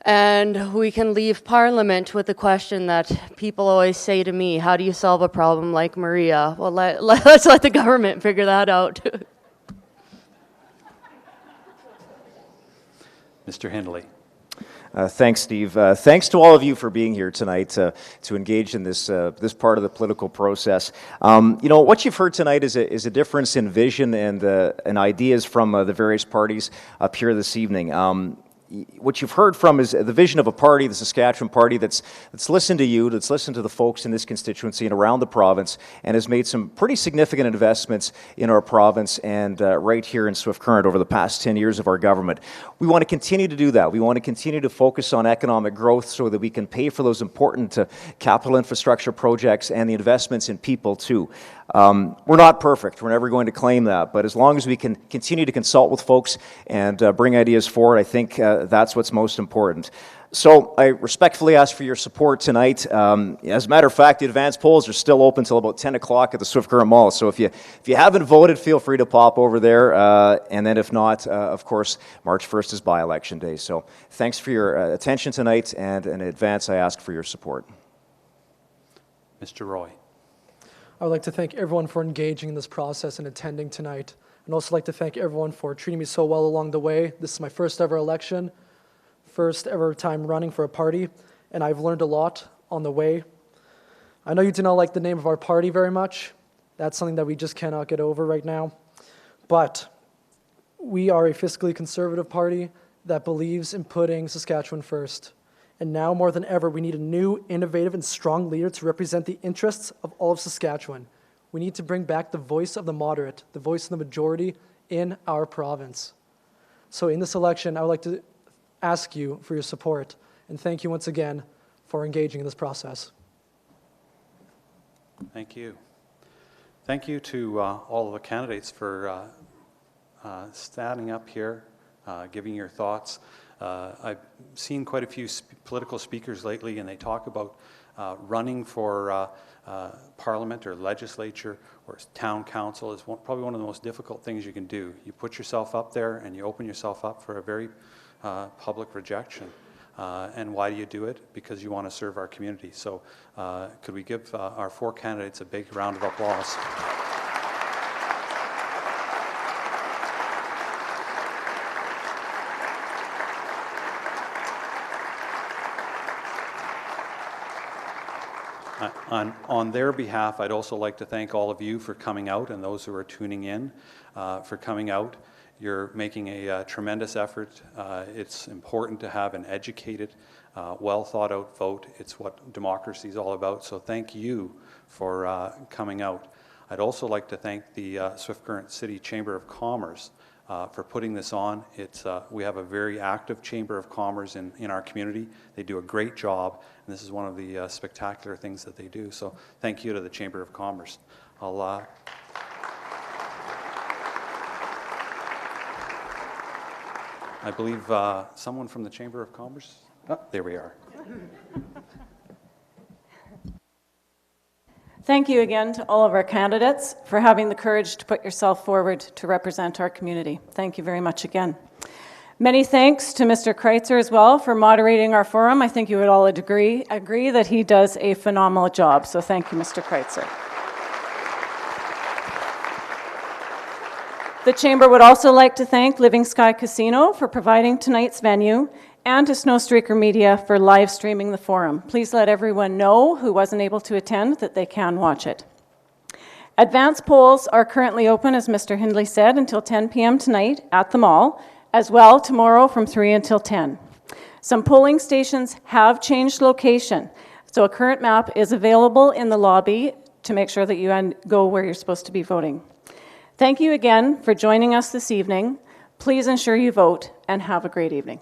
And we can leave Parliament with the question that people always say to me, how do you solve a problem like Maria? Well, let's let the government figure that out. Mr. Hindley. Thanks, Steve. Thanks to all of you for being here tonight to engage in this part of the political process. What you've heard tonight is a difference in vision and ideas from the various parties up here this evening. What you've heard from is the vision of a party, the Saskatchewan Party, that's listened to you, that's listened to the folks in this constituency and around the province, and has made some pretty significant investments in our province and right here in Swift Current over the past 10 years of our government. We want to continue to do that. We want to continue to focus on economic growth so that we can pay for those important capital infrastructure projects and the investments in people too. We're not perfect. We're never going to claim that. But as long as we can continue to consult with folks and bring ideas forward, I think that's what's most important. So I respectfully ask for your support tonight. As a matter of fact, the advance polls are still open until about 10 o'clock at the Swift Current Mall. So if you haven't voted, feel free to pop over there. And then if not, of course, March 1st is by-election day. So thanks for your attention tonight. And in advance, I ask for your support. Mr. Roy. I would like to thank everyone for engaging in this process and attending tonight. I'd also like to thank everyone for treating me so well along the way. This is my first ever election, first ever time running for a party, and I've learned a lot on the way. I know you do not like the name of our party very much. That's something that we just cannot get over right now. But we are a fiscally conservative party that believes in putting Saskatchewan first. And now more than ever, we need a new, innovative, and strong leader to represent the interests of all of Saskatchewan. We need to bring back the voice of the moderate, the voice of the majority in our province. So in this election, I would like to ask you for your support, and thank you once again for engaging in this process. Thank you. Thank you to all of the candidates for standing up here, giving your thoughts. I've seen quite a few political speakers lately, and they talk about running for parliament or legislature or town council is probably one of the most difficult things you can do. You put yourself up there and you open yourself up for a very public rejection. And why do you do it? Because you want to serve our community. So could we give our 4 candidates a big round of applause? On their behalf, I'd also like to thank all of you for coming out and those who are tuning in for coming out. You're making a tremendous effort. It's important to have an educated, well thought out vote. It's what democracy is all about. So thank you for coming out. I'd also like to thank the Swift Current City Chamber of Commerce for putting this on. We have a very active Chamber of Commerce in our community. They do a great job, and this is one of the spectacular things that they do. So thank you to the Chamber of Commerce. I believe someone from the Chamber of Commerce? Oh, there we are. Thank you again to all of our candidates for having the courage to put yourself forward to represent our community. Thank you very much again. Many thanks to Mr. Kreitzer as well for moderating our forum. I think you would all agree that he does a phenomenal job. So thank you, Mr. Kreitzer. The Chamber would also like to thank Living Sky Casino for providing tonight's venue and to Snowstreaker Media for live streaming the forum. Please let everyone know who wasn't able to attend that they can watch it. Advance polls are currently open, as Mr. Hindley said, until 10 p.m. tonight at the mall, as well tomorrow from 3 until 10. Some polling stations have changed location, so a current map is available in the lobby to make sure that you go where you're supposed to be voting. Thank you again for joining us this evening. Please ensure you vote and have a great evening.